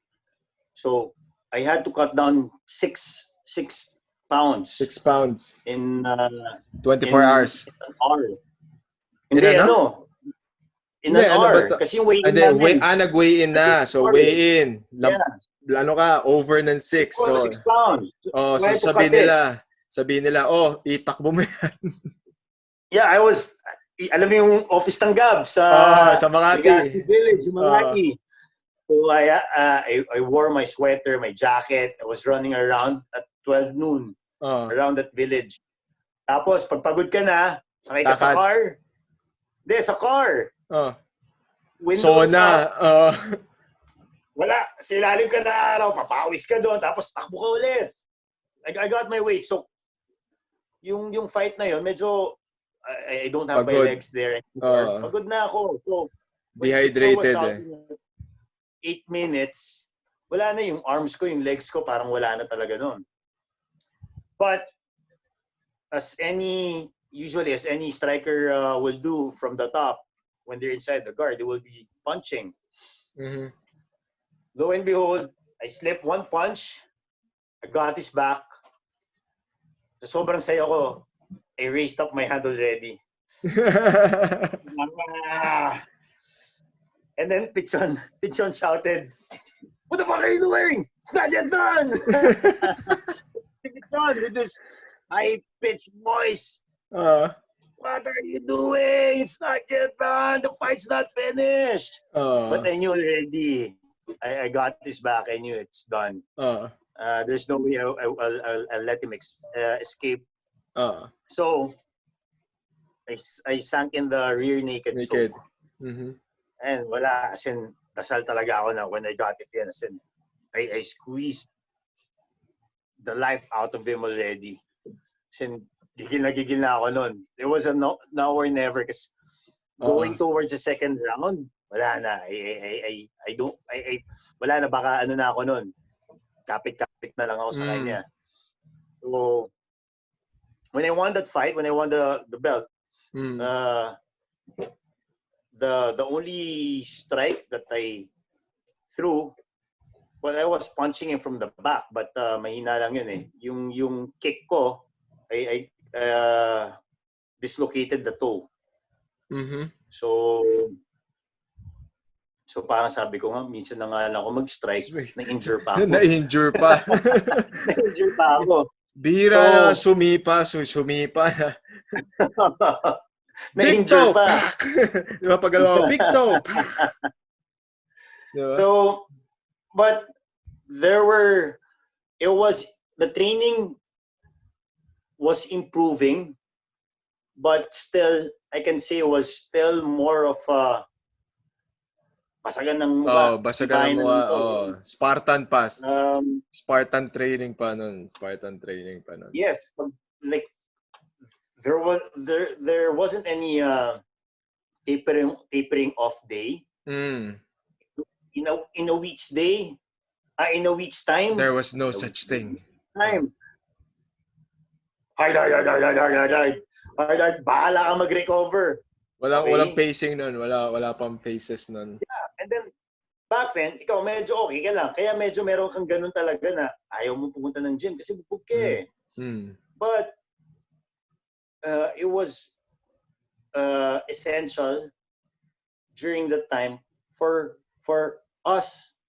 So I had to cut down 6 pounds. 6 pounds. In 24 hours. In an hour. Hindi, in an hour. Kasi yung weigh-in namin. Nag-weigh in na. So weigh-in. Over ng 6. So 6 pounds. So sabihin nila, itakbo mo yan. Yeah, I was, alam mo yung office ng Gab sa Makati Village, Makati. So I wore my sweater, my jacket. I was running around at 12 noon around that village. Tapos pagpagod ka na, sakay ka sa car. Hindi, sa car. Windows wala, silalim ka na araw, papawis ka doon, tapos takbo ka ulit. I got my weight. So yung fight na yon, medyo I don't have my legs there anymore. Pagod na ako. So dehydrated. 8 minutes, wala na yung arms ko, yung legs ko, parang wala na talaga nun. But usually as any striker will do from the top, when they're inside the guard, they will be punching. Lo and behold, I slipped one punch, I got his back. So, sobrang saya ko. I raised up my hand already. And then Pichon shouted, "What the fuck are you doing? It's not yet done!" Pichon with this high-pitched voice. What are you doing? It's not yet done. The fight's not finished. But I knew already. I got this back. I knew it's done. There's no way I'll let him escape. So I sank in the rear naked choke. And wala, as in, dasal talaga ako na when I got it in. As in, I squeezed the life out of him already. As in, gigil na ako nun. It was a now or never because going towards the second round, wala na. Wala na, baka ano na ako nun. Kapit-kapit na lang ako sa kanya. So, when I won that fight, when I won the belt, the only strike that I threw, well, I was punching him from the back, but mahina lang yun eh. Yung kick ko, I dislocated the toe. So parang sabi ko nga, minsan na nga lang ako mag-strike, na-injure pa ako. Na-injure pa. Na-injure pa ako. Bira, sumipa na. Na-injure pa. Di ba pagalawa, big toe. Diba? So, but the training was improving, but still, I can say it was still more of a basagan ng mukha. Basagan ng mukha. Spartan pass. Spartan training pa nun. Yes. Like, there wasn't any tapering off day. In a week's time, there was no such thing. Hard. Bahala ka mag-recover. Walang pacing nun. Wala pang paces nun. Yeah, and then back then, ikaw medyo okay ka lang. Kaya medyo meron kang ganun talaga na ayaw mo pumunta ng gym kasi bubog ka eh. But it was essential during that time for us,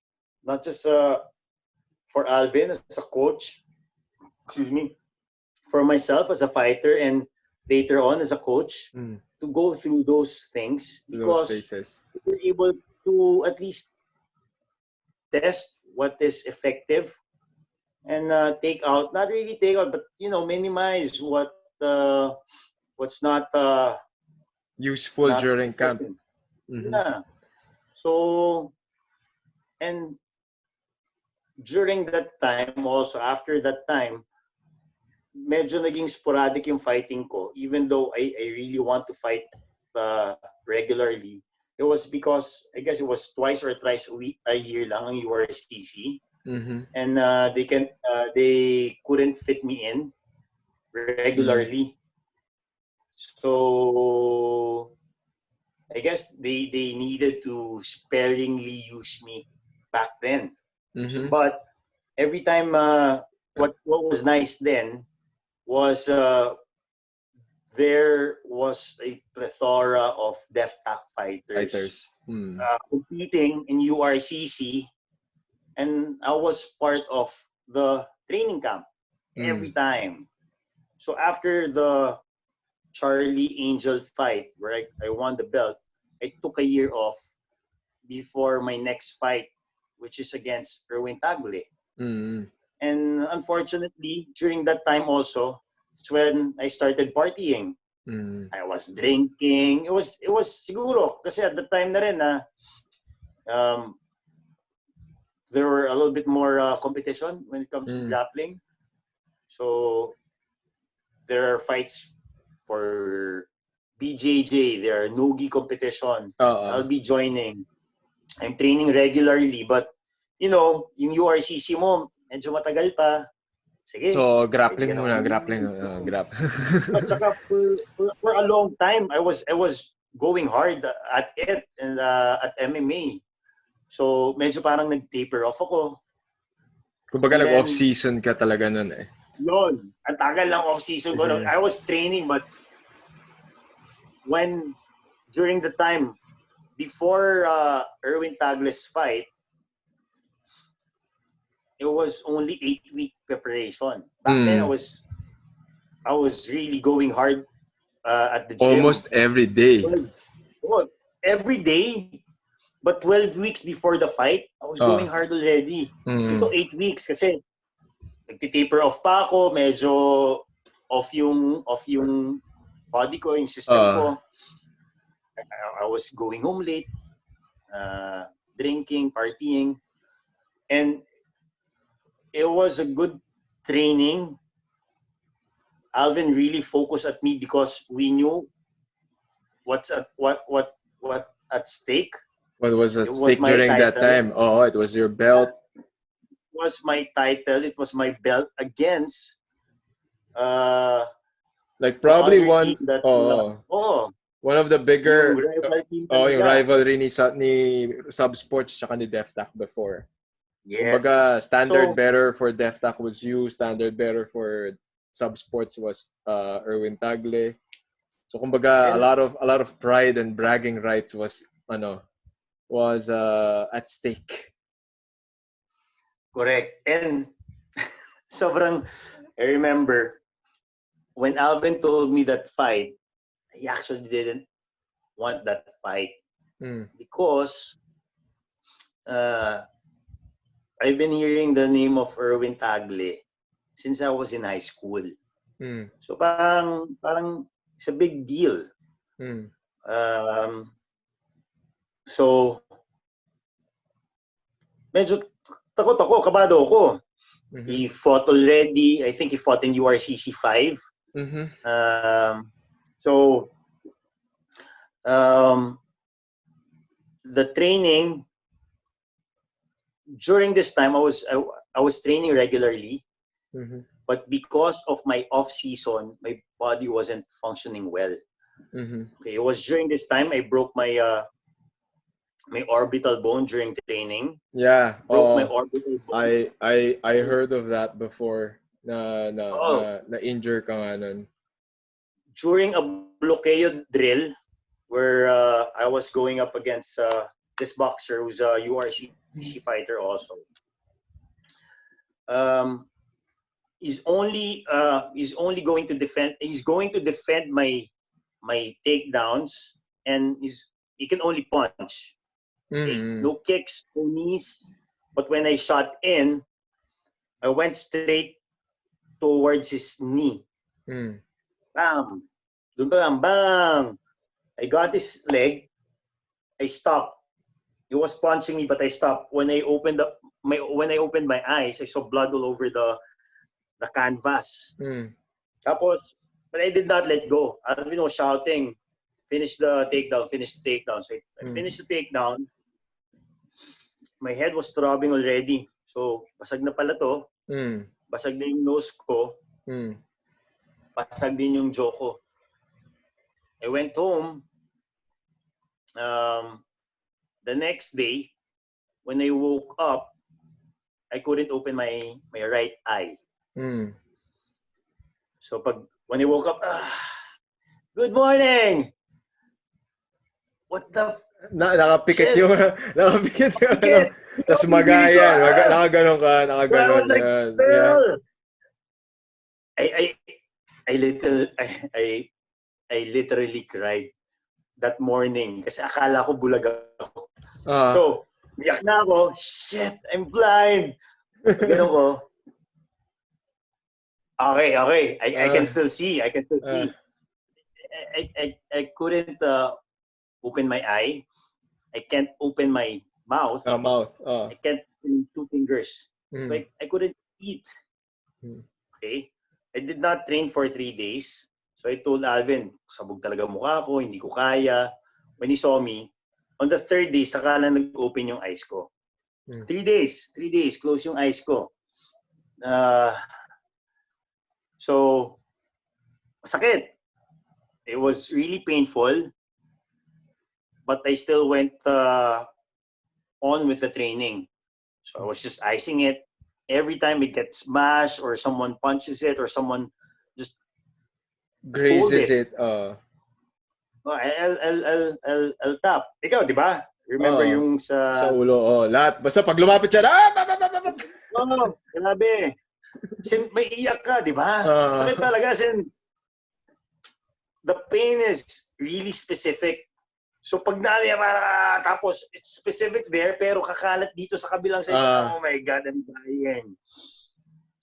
not just for Alvin as a coach, for myself as a fighter, and later on as a coach, to go through those things, because we were able to at least test what is effective and not really take out, but minimize what's not useful not during camp. Yeah. So, and during that time, also after that time, medyo naging sporadic yung fighting ko, even though I really want to fight regularly. It was because I guess it was twice or thrice a year lang ang URCC, and they couldn't fit me in regularly. So I guess they needed to sparingly use me back then. But every time, what was nice then was there was a plethora of DefTac fighters competing in URCC, and I was part of the training camp every time. So after the Charlie Angel fight, where I won the belt, I took a year off before my next fight, which is against Erwin Tagle. And unfortunately, during that time also, it's when I started partying. I was drinking. It was siguro kasi at the time na rin there were a little bit more competition when it comes to grappling. So there are fights for BJJ, there are no-gi competition. I'll be joining. I'm training regularly, but yung URCC mo, medyo matagal pa. Sige. So, grappling muna. But for a long time, I was going hard at it and at MMA. So, medyo parang nag-taper off ako. Kumbaga nag-off-season ka talaga nun eh. Yun. Ang tagal lang off-season ko. I was training, but during the time, before Erwin Tagle's fight, it was only 8-week preparation. Back then, I was really going hard at the gym. Almost every day. Every day. But 12 weeks before the fight, I was going hard already. So 8 weeks kasi nagtitaper off pa ako, medyo off yung body ko, yung system ko. I was going home late, drinking, partying, and it was a good training. Alvin really focused at me because we knew what at stake. What was at stake during that time? Oh, it was your belt. It was my title. It was my belt against like probably one one of the bigger yung rivalry ni Subsports tsaka ni DefTac before. Yes. Kumbaga, standard bearer for DefTac was you, standard bearer for Subsports was Erwin Tagle. So kumbaga, a lot of pride and bragging rights was at stake. Correct. And I remember when Alvin told me that fight, I actually didn't want that fight because I've been hearing the name of Erwin Tagle since I was in high school. So parang it's a big deal. So medyo takot ako, kabado ako. He fought already. I think he fought in URCC 5. So the training during this time, I was training regularly, but because of my off season, my body wasn't functioning well. Okay, it was during this time I broke my my orbital bone during training. Yeah. Broke my orbital bone. I heard of that before. Na injure ka nga nun. During a bloqueo drill where I was going up against this boxer who's a URCC fighter also. He's only going to defend my takedowns, and he can only punch. Okay? No kicks, no knees. But when I shot in, I went straight towards his knee. Bam! Doon pa lang, bang! I got his leg. I stopped. He was punching me, but I stopped. When I opened my eyes, I saw blood all over the canvas. Tapos, but I did not let go. Alvin was shouting, finish the takedown, finish the takedown. So I finished the takedown. My head was throbbing already. So, basag na pala to. Basag na yung nose ko. Basag din yung jaw ko. I went home. The next day, when I woke up, I couldn't open my right eye. So when I woke up, good morning! What the nakapikit yung tapos magayan, nakaganon ka, nakaganon. I literally cried that morning kasi akala ko bulag ako. So, biyak na ako, shit, I'm blind. Ganun ko. Okay. I can still see. I couldn't open my eye. I can't open my mouth. I can't open 2 fingers. So I couldn't eat. Okay? I did not train for 3 days. So I told Alvin, sabog talaga mukha ko, hindi ko kaya. When he saw me, on the 3rd day, saka lang nag-open yung eyes ko. 3 days, close yung eyes ko. So, sakit. It was really painful, but I still went on with the training. So I was just icing it. every time it gets smashed or someone punches it or someone just grazes it. I'll tap. Ikaw, di ba? Remember yung sa ulo, lahat. Basta pag lumapit siya, grabe. May iyak ka, di ba? Sakit talaga. The pain is really specific. So pag tapos it's specific there, pero kakalat dito sa kabilang side. Oh my God, I'm dying.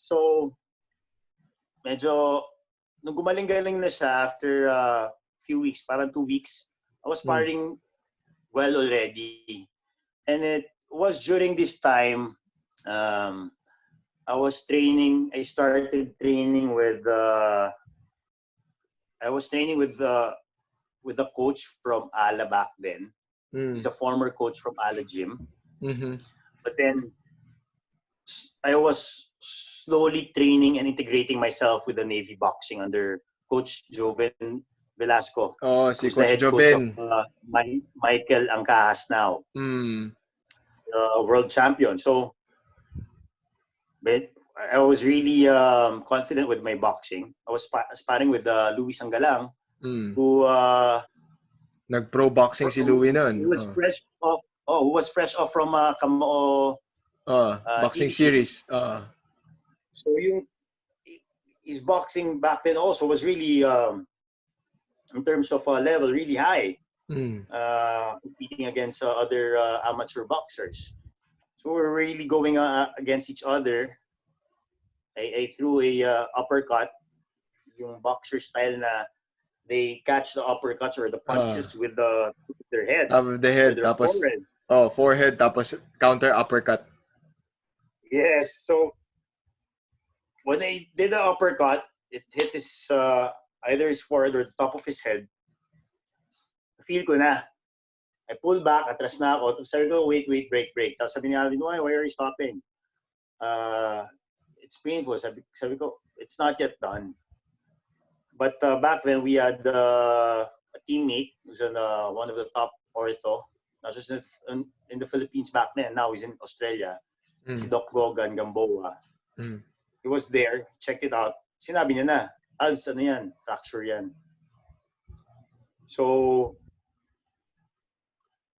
So, medyo, nung gumaling-galing na siya after few weeks, parang 2 weeks, I was sparring well already. And it was during this time, I started training with a coach from Ala back then. He's a former coach from Ala Gym. But then I was slowly training and integrating myself with the Navy boxing under Coach Joven Velasco. Si who's Coach the head Joven. coach of Michael Angcahas now. World champion. So, but I was really confident with my boxing. I was sparring with Luis Anggalang, who nag-pro boxing si Louie nun. He was fresh off from Kamao boxing TV series. So his boxing back then also was really in terms of level really high. Competing against other amateur boxers. So we're really going against each other. I threw a uppercut, yung boxer style na they catch the uppercuts or the punches with their head. With the head, tapos forehead. Forehead, tapos counter uppercut. Yes, so when I did the uppercut, it hit his either his forehead or the top of his head. Feel ko na. I pulled back, atras na ako. Tapos sabi ko, wait, break. Tapos sabi niya, why are you stopping? It's painful. Sabi ko, it's not yet done. But back then, we had a teammate who's one of the top ortho. Not just in the Philippines back then. Now he's in Australia. Si Doc Gogan Gamboa. He was there, checked it out. Sinabi niya na, Alves, ano yan? Fracture yan. So,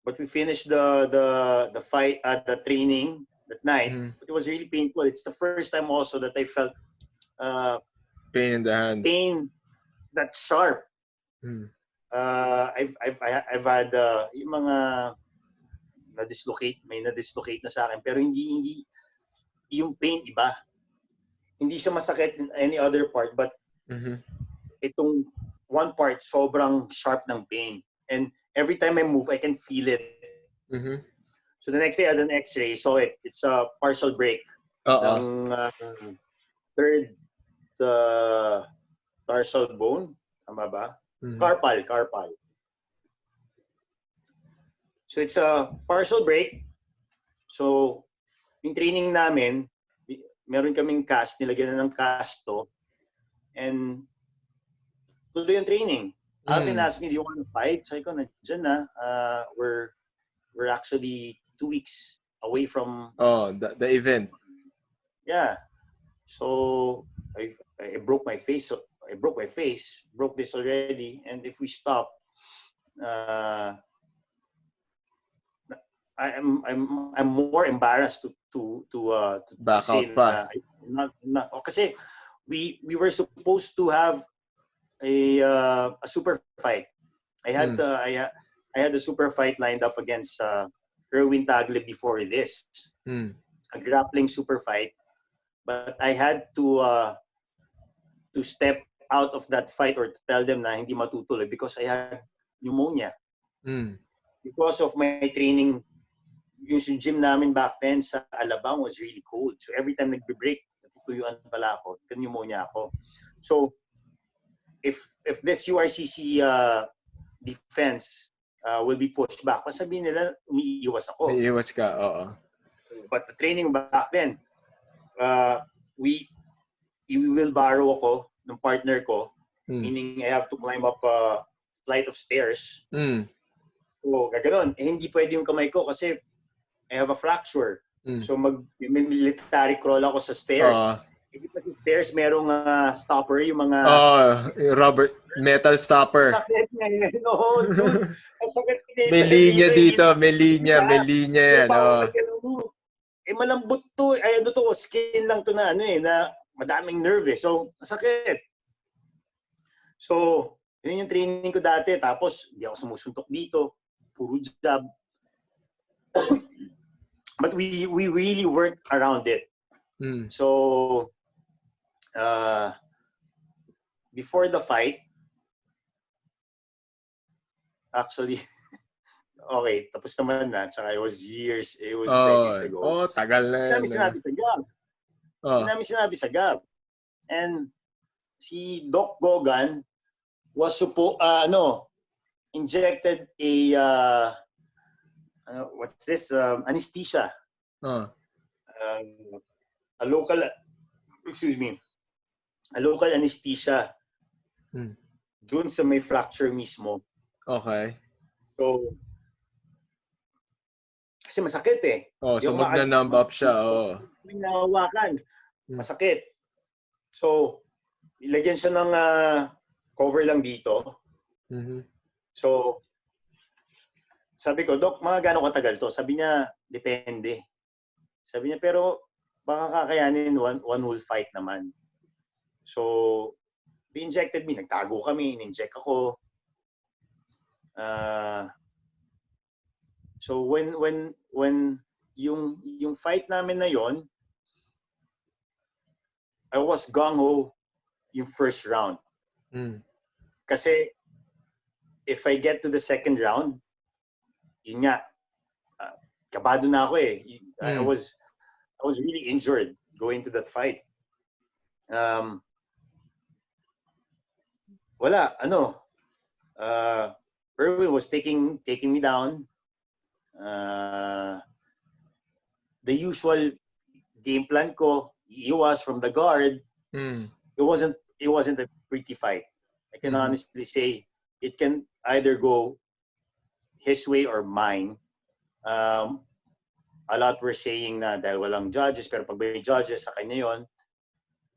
but we finished the fight at the training that night. But it was really painful. It's the first time also that I felt pain in the hands. Pain that's sharp. I've had yung mga may na-dislocate na sa akin, pero hindi yung pain iba. Hindi siya masakit in any other part, but itong one part sobrang sharp ng pain. And every time I move, I can feel it. So the next day, I had an X-ray. Saw it. It's a partial break. Ng third tarsal bone. Tama ba? Carpal. So it's a partial break. So yung training namin, meron kaming cast. Nilagyan na ng cast to. And tuloy yung training. Alvin asked me, do you want to fight? Sabi ko, nandiyan na. We're actually 2 weeks away from the event. Yeah. So I broke my face. Broke this already. And if we stop, I'm more embarrassed to back out pa. Not kasi we were supposed to have a super fight. I had a super fight lined up against Erwin Tagle before this. A grappling super fight. But I had to step out of that fight or to tell them na hindi matutuloy because I had pneumonia. Because of my training, yung gym namin back then sa Alabang was really cold. So every time nagbe-break, natutuyuan pala ako, pneumonia ako. So if this URCC defense will be pushed back, sabihin nila umiiwas ako. Umiiwas ka, oo. But the training back then, we will borrow ako ng partner ko, meaning I have to climb up a flight of stairs. So, gaganon. Hindi pwede yung kamay ko kasi I have a fracture. So may military crawl ako sa stairs. Hindi pa sa stairs, merong stopper, yung mga... rubber, metal stopper. Sakit niya yun. No, dude. Sakit niya. May linya dito, may linya yan. Malambot to. Ay, ano to, skin lang to na, na madaming nerve eh. So, sakit. So, yun yung training ko dati. Tapos, hindi ako sumusuntok dito. Puro jab. But we really worked around it. So, before the fight, actually, okay, tapos naman na. Tsaka it was decades ago. Tagal na yan. Hindi namin sinabi sa gab. And si Doc Gogan was injected a what's this? Anesthesia. A local anesthesia. Doon sa may fracture mismo. Okay. So, kasi masakit eh. So magna-numb up siya. May nahawakan. Masakit. So, ilagyan siya ng cover lang dito. So, sabi ko, Doc, mga gano'ng katagal to? Sabi niya, depende. Sabi niya, pero baka kakayanin one whole fight naman. So, they injected me. Nagtago kami. In-inject ako. So, when yung fight namin na yon, I was gung-ho yung first round. Kasi, if I get to the second round, yun nga, kabado na ako eh. I was really injured going to that fight. Erwin was taking me down. The usual game plan ko, iwas from the guard. It wasn't a pretty fight. I can honestly say it can either go his way or mine. A lot were saying na dahil walang judges, pero pag may judges sa kanya yon,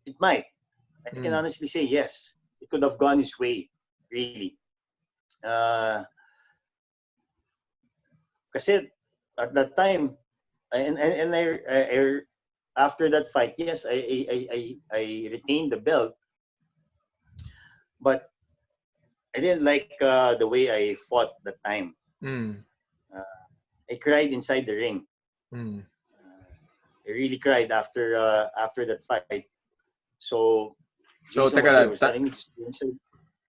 it might. I can honestly say yes. It could have gone his way, really. Kasi at that time, and I after that fight, yes, I retained the belt, but I didn't like the way I fought that time. I cried inside the ring. I really cried after that fight. So teka lang.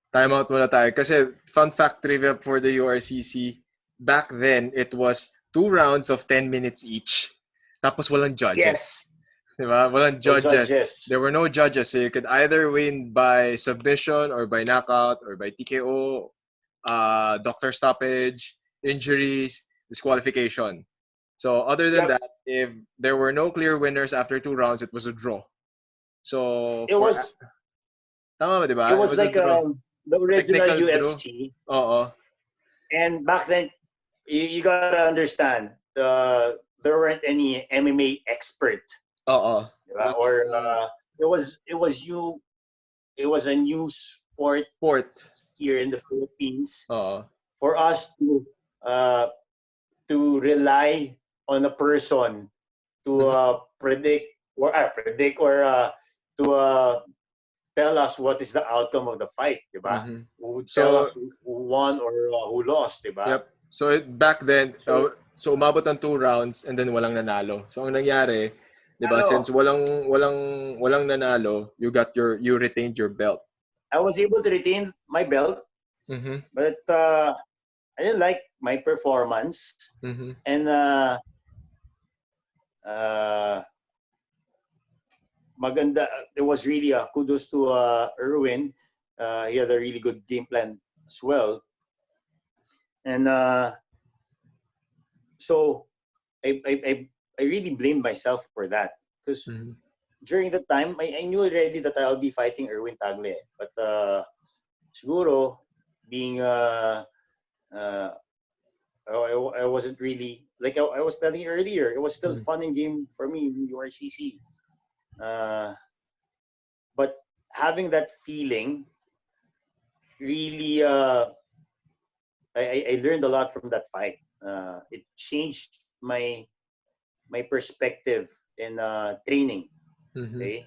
Time out muna tayo. Kasi fun fact trivia for the URCC, back then, it was 2 rounds of 10 minutes each. Tapos walang judges. Yes. Diba? Walang judges. No judges. There were no judges. So you could either win by submission or by knockout or by TKO, doctor stoppage, injuries, disqualification. So other than that, if there were no clear winners after 2 rounds, it was a draw. So it was tama ba, diba? It was like the original technical UFC. Oo. And back then, you gotta understand, there weren't any MMA expert. Oo. Diba? Or it was a new sport here in the Philippines. For us to rely on a person to predict or to tell us what is the outcome of the fight, diba? Who would tell us who won or who lost, diba? Yep. So back then, so umabot ng 2 rounds and then walang nanalo. So ang nangyari, diba, since walang nanalo, you retained your belt. I was able to retain my belt, but I didn't like my performance. And maganda, it was really kudos to Erwin. He had a really good game plan as well. And so I really blamed myself for that, because during that time I knew already that I'll be fighting Erwin Tagle. But siguro being I wasn't really like I was telling you earlier, it was still Mm. fun and game for me in URCC. But having that feeling really, I learned a lot from that fight. It changed my perspective in training. Mm-hmm. Okay,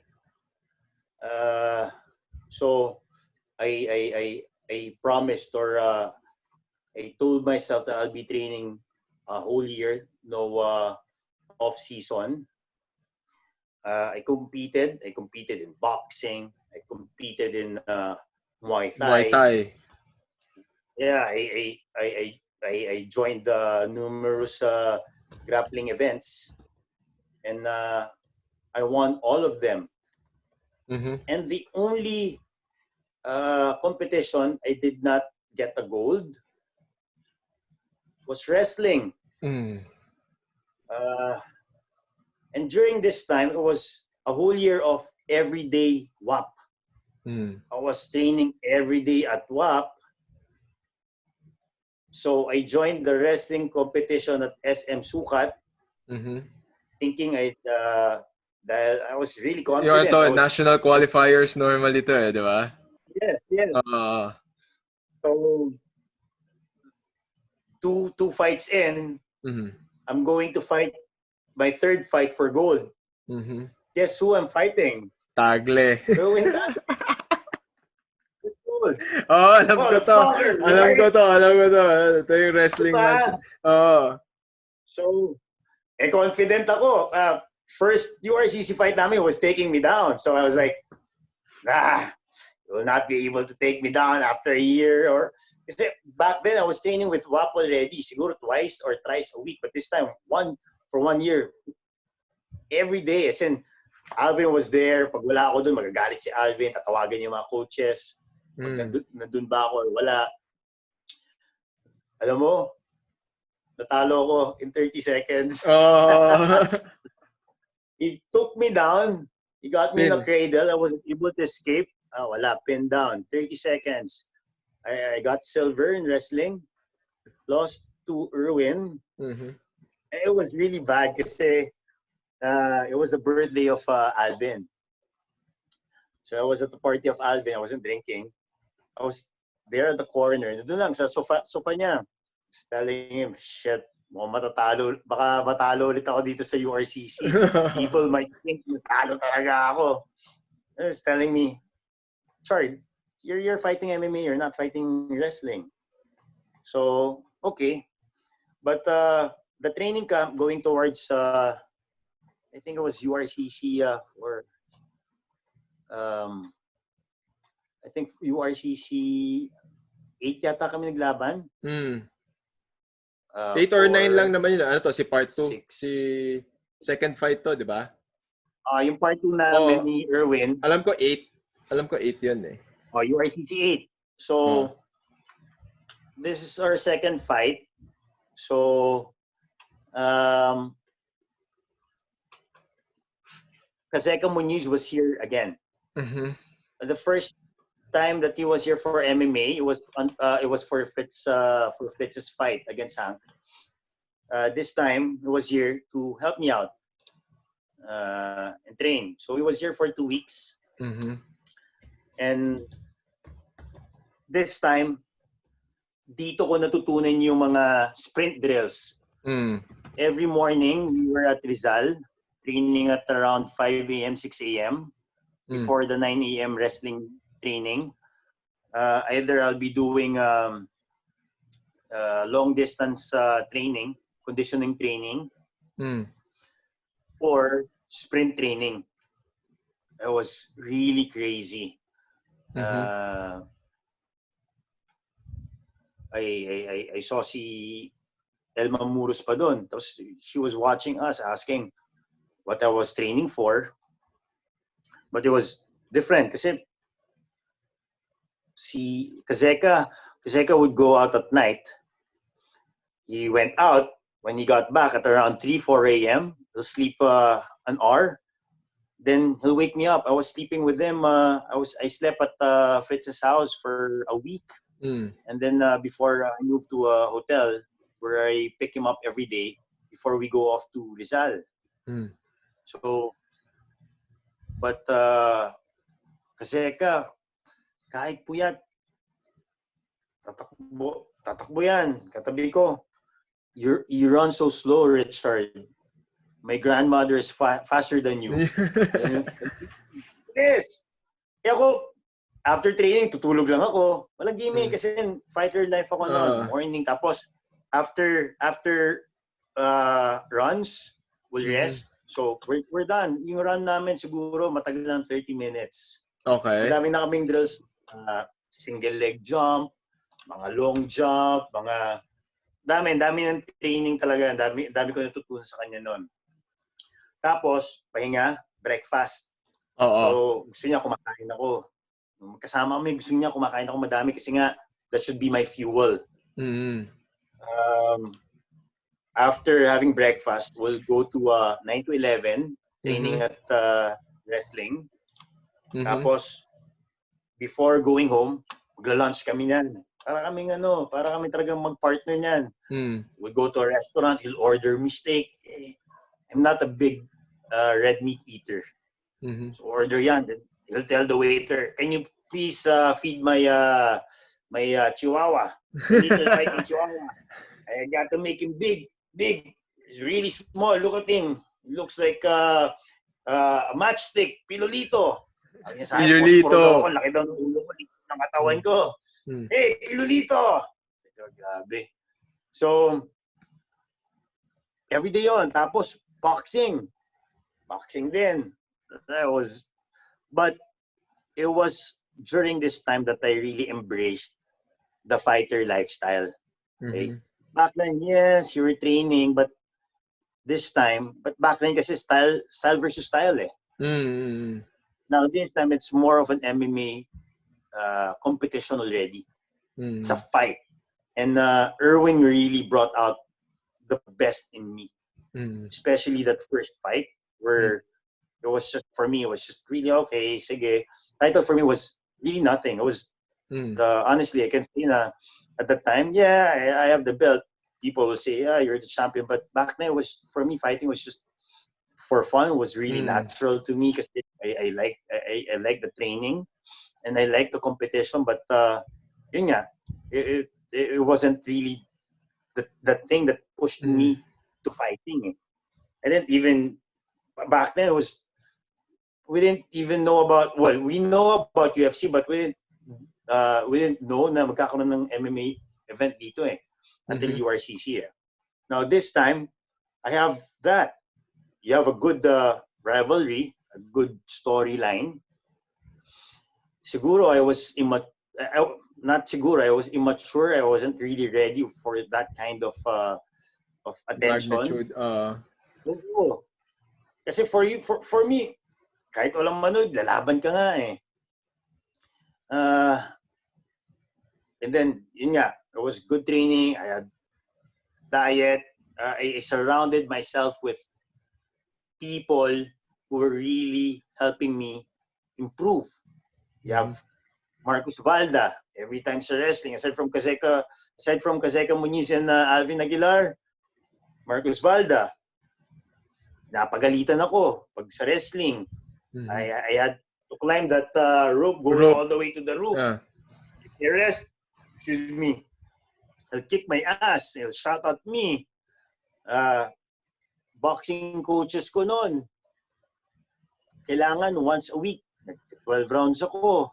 uh, so I promised, or I told myself that I'll be training a whole year, no off season. I competed. I competed in boxing. I competed in Muay Muay Thai. Thai. Yeah, I joined numerous grappling events, and I won all of them. Mm-hmm. And the only competition I did not get a gold was wrestling. Mm. Uh, and during this time, it was a whole year of everyday WAP. Mm. I was training every day at WAP. So I joined the wrestling competition at SM Sukat, Mm-hmm. thinking that I was really Yung confident. ito, national qualifiers normally to di ba? Yes, yes. So two fights in, mm-hmm. I'm going to fight my third fight for gold. Mm-hmm. Guess who I'm fighting? Tagle. Erwin Tagle. Oh, alam ko to. Alam ko to. Ito yung wrestling diba? match. Oh. So, confident ako. First URCC fight namin was taking me down. So I was like, you will not be able to take me down after a year. Or kasi back then I was training with WAP already, siguro twice or thrice a week. But this time, for 1 year, every day. As in, Alvin was there. Pag wala ako dun, magagalit si Alvin. Tatawagan yung mga coaches. Pag nandun ba ako or wala. Alam mo, natalo ako in 30 seconds. Oh. He took me down. He got me in a cradle. I wasn't able to escape. Wala, pinned down. 30 seconds. I got silver in wrestling. Lost to Erwin. Mm-hmm. It was really bad kasi it was the birthday of Alvin. So I was at the party of Alvin. I wasn't drinking. I was there at the corner. Doon lang sa sofa niya. Just telling him, shit, baka matalo ulit ako dito sa URCC. People might think matalo talaga ako. He was telling me, sorry, you're fighting MMA, you're not fighting wrestling. So, okay. But the training camp going towards, I think it was URCC or I think URCC 8 yata kami naglaban. 8 or 9 lang naman yun. Ano to? Si part 2. Si second fight to, di ba? Yung part 2 namin ni Erwin. Alam ko 8. Alam ko 8 yun eh. URCC 8. So, this is our second fight. So, Kazeka Muñiz was here again. Mm-hmm. The first time that he was here for MMA, it was for Fritz's fight against Hank. This time, he was here to help me out and train. So he was here for 2 weeks. Mm-hmm. And this time, dito ko natutunan yung mga sprint drills. Every morning, we were at Rizal, training at around 5 a.m., 6 a.m. Before the 9 a.m. wrestling training. Either I'll be doing long distance training, conditioning training, or sprint training. It was really crazy. I saw si Elma Muros pa doon. Tapos she was watching us, asking what I was training for. But it was different kasi si Kazeka would go out at night. He went out. When he got back at around 3, 4 a.m., he'll sleep an hour. Then he'll wake me up. I was sleeping with him. I slept at Fritz's house for a week. And then before I moved to a hotel where I pick him up every day. before we go off to Rizal. So, but kasi kahit puyat, tatakbo yan. Katabi ko, you run so slow, Richard. My grandmother is faster than you. Yes. Kaya ako, after training, tutulog lang ako. Walang gaming kasi fighter life ako noon. Morning. Tapos, after runs, we'll rest. So, we're done. Yung run namin siguro matagal ng 30 minutes. Okay. Madami na kaming drills. Single leg jump, mga long jump, mga dami ng training talaga. Dami ko natutunan sa kanya noon. Tapos, pahinga, breakfast. So, gusto niya kumakain ako. Kasama kami, gusto niya kumakain ako madami kasi nga, that should be my fuel. After having breakfast, we'll go to 9 to 11, training at wrestling. Tapos, before going home, magla-lunch kami niyan. Para kami talagang mag-partner niyan. We'll go to a restaurant, he'll order me steak. I'm not a big red meat eater. So order yan. Then he'll tell the waiter, can you please feed my chihuahua? Little fighting chihuahua. I got to make him big. He's really small. Look at him. He looks like a matchstick. Pilolito. Pilolito. Laki daw ng ulo ko. Ng katawan ko. Hey, Pilolito. Grabe. So, every day yun. Tapos, boxing din. But it was during this time that I really embraced the fighter lifestyle. Okay? Back then, yes, you were training, but back then kasi style versus style eh. Now this time it's more of an MMA competition already. It's a fight. And Erwin really brought out the best in me. Especially that first fight where it was just, for me, it was just really okay. Sige. Title for me was really nothing. It was honestly, I can say at the time, I have the belt. People will say, you're the champion. But back then, for me, fighting was just for fun. It was really natural to me because I like the training and I like the competition. But yun nga, it wasn't really the thing that pushed me to fighting. I didn't even back then we didn't even know about, we know about UFC, but we didn't know na magkakaroon ng MMA event dito until URCC. Now this time, I have that. You have a good rivalry, a good storyline. Siguro I was I was immature. I wasn't really ready for that kind of attention. Magnitude. Oo. Kasi for me, kahit walang manood, lalaban ka nga eh. And then, yun nga, it was good training. I had diet. I surrounded myself with people who were really helping me improve. You have Marcus Valda, every time sa wrestling, aside from Kazeka Muniz and Alvin Aguilar, Marcus Valda. Napagalitan ako pag sa wrestling. I had to climb that rope, going all the way to the roof. If they rest, he'll kick my ass. He'll shout at me. Boxing coaches ko noon, kailangan once a week. 12 rounds ako.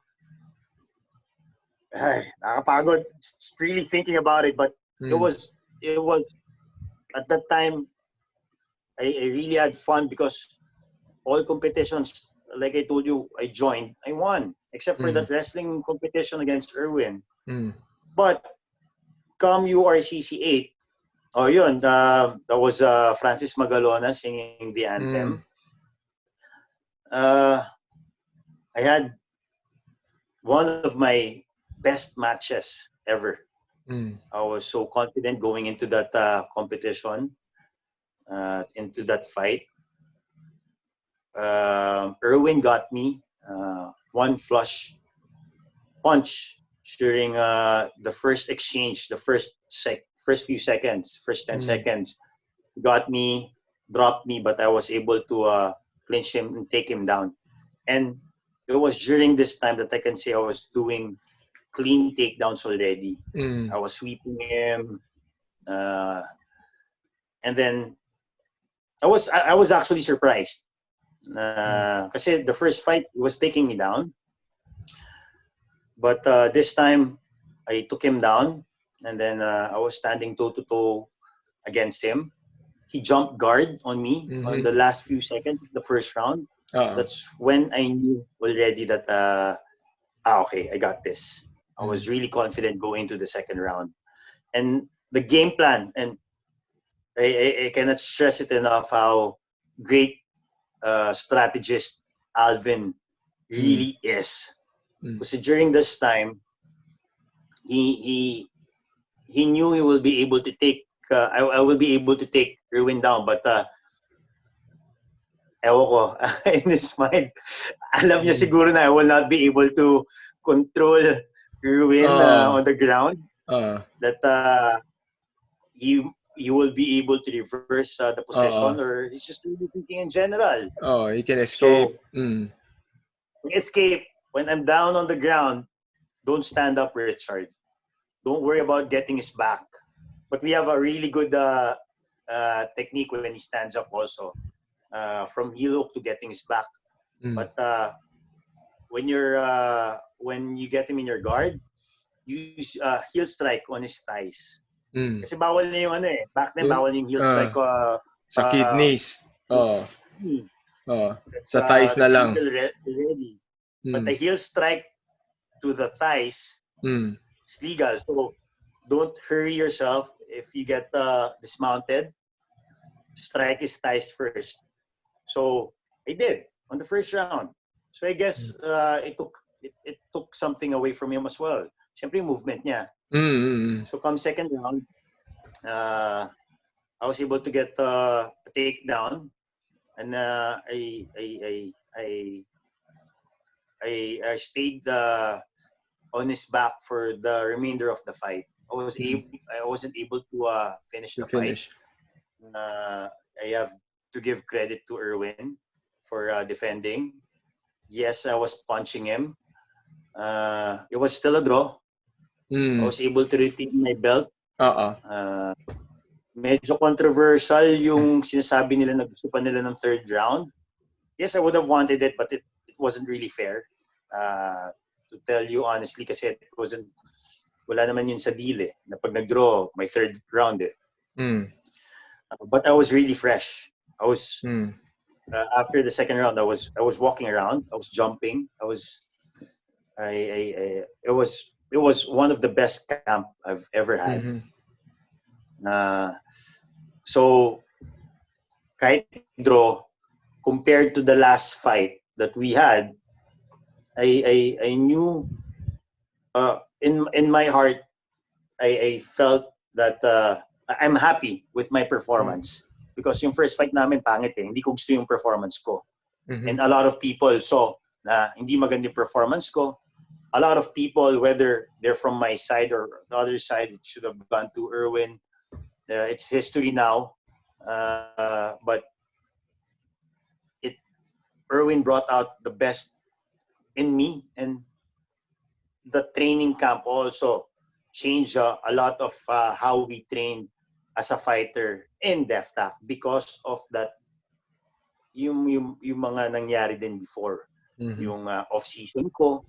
Ay, nakapagod. Just really thinking about it, but it was at that time I really had fun because all competitions, like I told you, I joined, I won, except for that wrestling competition against Erwin. But come URCC 8, that was Francis Magalona singing the anthem. I had one of my best matches ever. I was so confident going into that competition, into that fight. Erwin got me one flush punch during the first exchange, the first few seconds, first 10 seconds. got me, dropped me, but I was able to clinch him and take him down. And it was during this time that I can say I was doing clean takedowns already. I was sweeping him, uh, and then I was actually surprised. Kasi the first fight was taking me down, but this time I took him down, and then I was standing toe to toe against him. He jumped guard on me on the last few seconds of the first round. That's when I knew already that okay, I got this. I was really confident going to the second round. And the game plan, and I cannot stress it enough how great strategist Alvin really is. Because during this time, he he knew he will be able to take I will be able to take Irwin down, but ewan ko, in his mind, alam niya siguro na I will not be able to control Irwin on the ground. That you will be able to reverse the possession, or he's just really thinking in general. He can escape. So, escape. When I'm down on the ground, don't stand up, Richard. Don't worry about getting his back. But we have a really good technique when he stands up also. From heel hook to getting his back. But when you get him in your guard, use heel strike on his thighs. Kasi bawal na yung back then bawal yung heel strike sa kidneys. Sa thighs na lang. Ready. But the heel strike to the thighs is legal. So don't hurry yourself. If you get dismounted, strike his thighs first. So I did on the first round. So I guess it took something away from him as well. Siyempre yung movement niya. So come second round, I was able to get a takedown, and I stayed on his back for the remainder of the fight. I wasn't able to finish the fight. I have to give credit to Irwin for defending. Yes, I was punching him. It was still a draw. I was able to retain my belt. Medyo controversial yung sinasabi nila na gusto pa nila ng third round. Yes, I would have wanted it, but it wasn't really fair. To tell you honestly, kasi it wasn't, wala naman yun sa deal na pag nag-draw, my third round But I was really fresh. I was after the second round, I was walking around, I was jumping, it was one of the best camp I've ever had. So kahit draw, compared to the last fight that we had, I knew in my heart, I felt that I'm happy with my performance. Because yung first fight namin pangit hindi ko gusto yung performance ko. And a lot of people saw na hindi maganda yung performance ko. A lot of people, whether they're from my side or the other side, it should have gone to Irwin. It's history now. But Irwin brought out the best in me, and the training camp also changed a lot of how we trained as a fighter in DefTac because of that yung mga nangyari din before. Yung off-season ko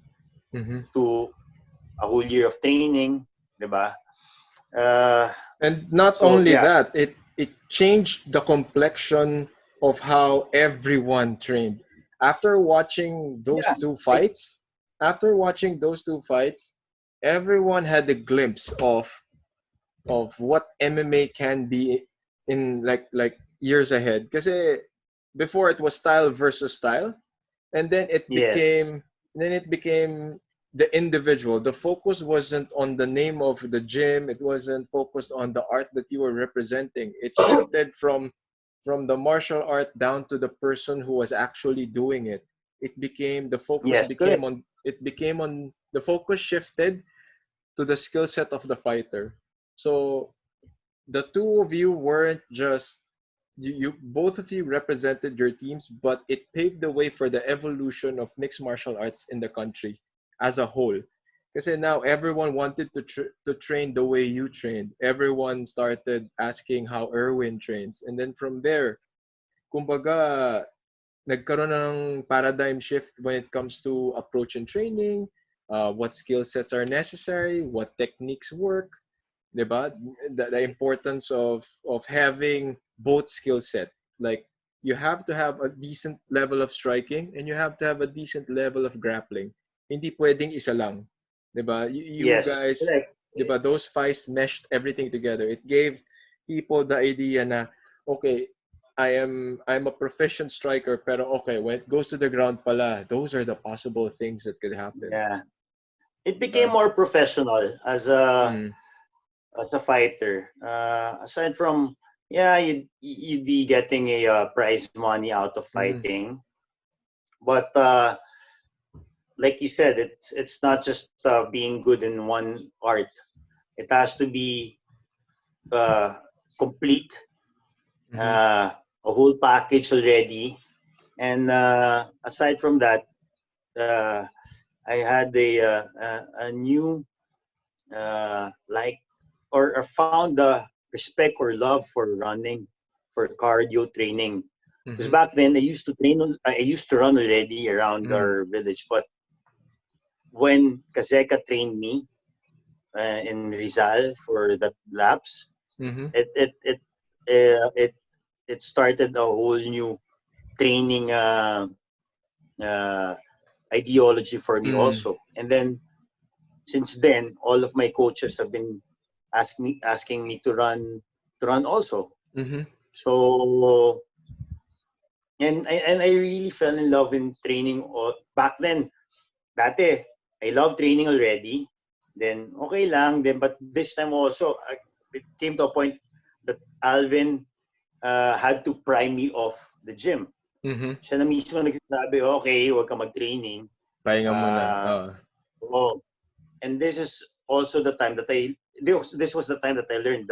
to a whole year of training, diba? And not only that, it changed the complexion of how everyone trained. After watching those two fights, everyone had a glimpse of what MMA can be in like years ahead. Kasi before it was style versus style, and then it became the individual. The focus wasn't on the name of the gym. It wasn't focused on the art that you were representing. It shifted from the martial art down to the person who was actually doing it. It became the focus the focus shifted to the skill set of the fighter. So the two of you weren't just you both of you represented your teams, but it paved the way for the evolution of mixed martial arts in the country as a whole. Kasi now everyone wanted to train the way you trained. Everyone started asking how Erwin trains. And then from there, kumbaga, nagkaroon ng paradigm shift when it comes to approach and training, what skill sets are necessary, what techniques work, 'di ba? The importance of having both skill set. Like you have to have a decent level of striking and you have to have a decent level of grappling. Hindi pwedeng isa lang. 'Di ba? You Yes. guys, Correct. 'di ba? Those fights meshed everything together. It gave people the idea na okay, I'm a proficient striker pero okay, when it goes to the ground pala, those are the possible things that could happen. Yeah. It became Diba? more professional Mm. as a fighter. Aside from you'd be getting a prize money out of Mm. fighting, but like you said, it's not just being good in one art. It has to be uh, complete, Mm-hmm. a whole package already. And aside from that, uh, I had a new like or found the respect or love for running, for cardio training. Because Mm-hmm. back then I used to run already around Mm. our village. But when Kazeka trained me in Rizal for that laps, Mm-hmm. it it it it it started a whole new training uh, ideology for me Mm. also. And then since then, all of my coaches have been asking me to run also. Mm-hmm. So and I really fell in love in training back then. Dati, I love training already. Then okay lang. Then but this time also, it came to a point that Alvin had to pry me off the gym. Mm-hmm. Siya na mismo nagsasabi, okay, huwag ka mag-training. Pahinga muna. Uh, oh, and this is also the time that this was the time that I learned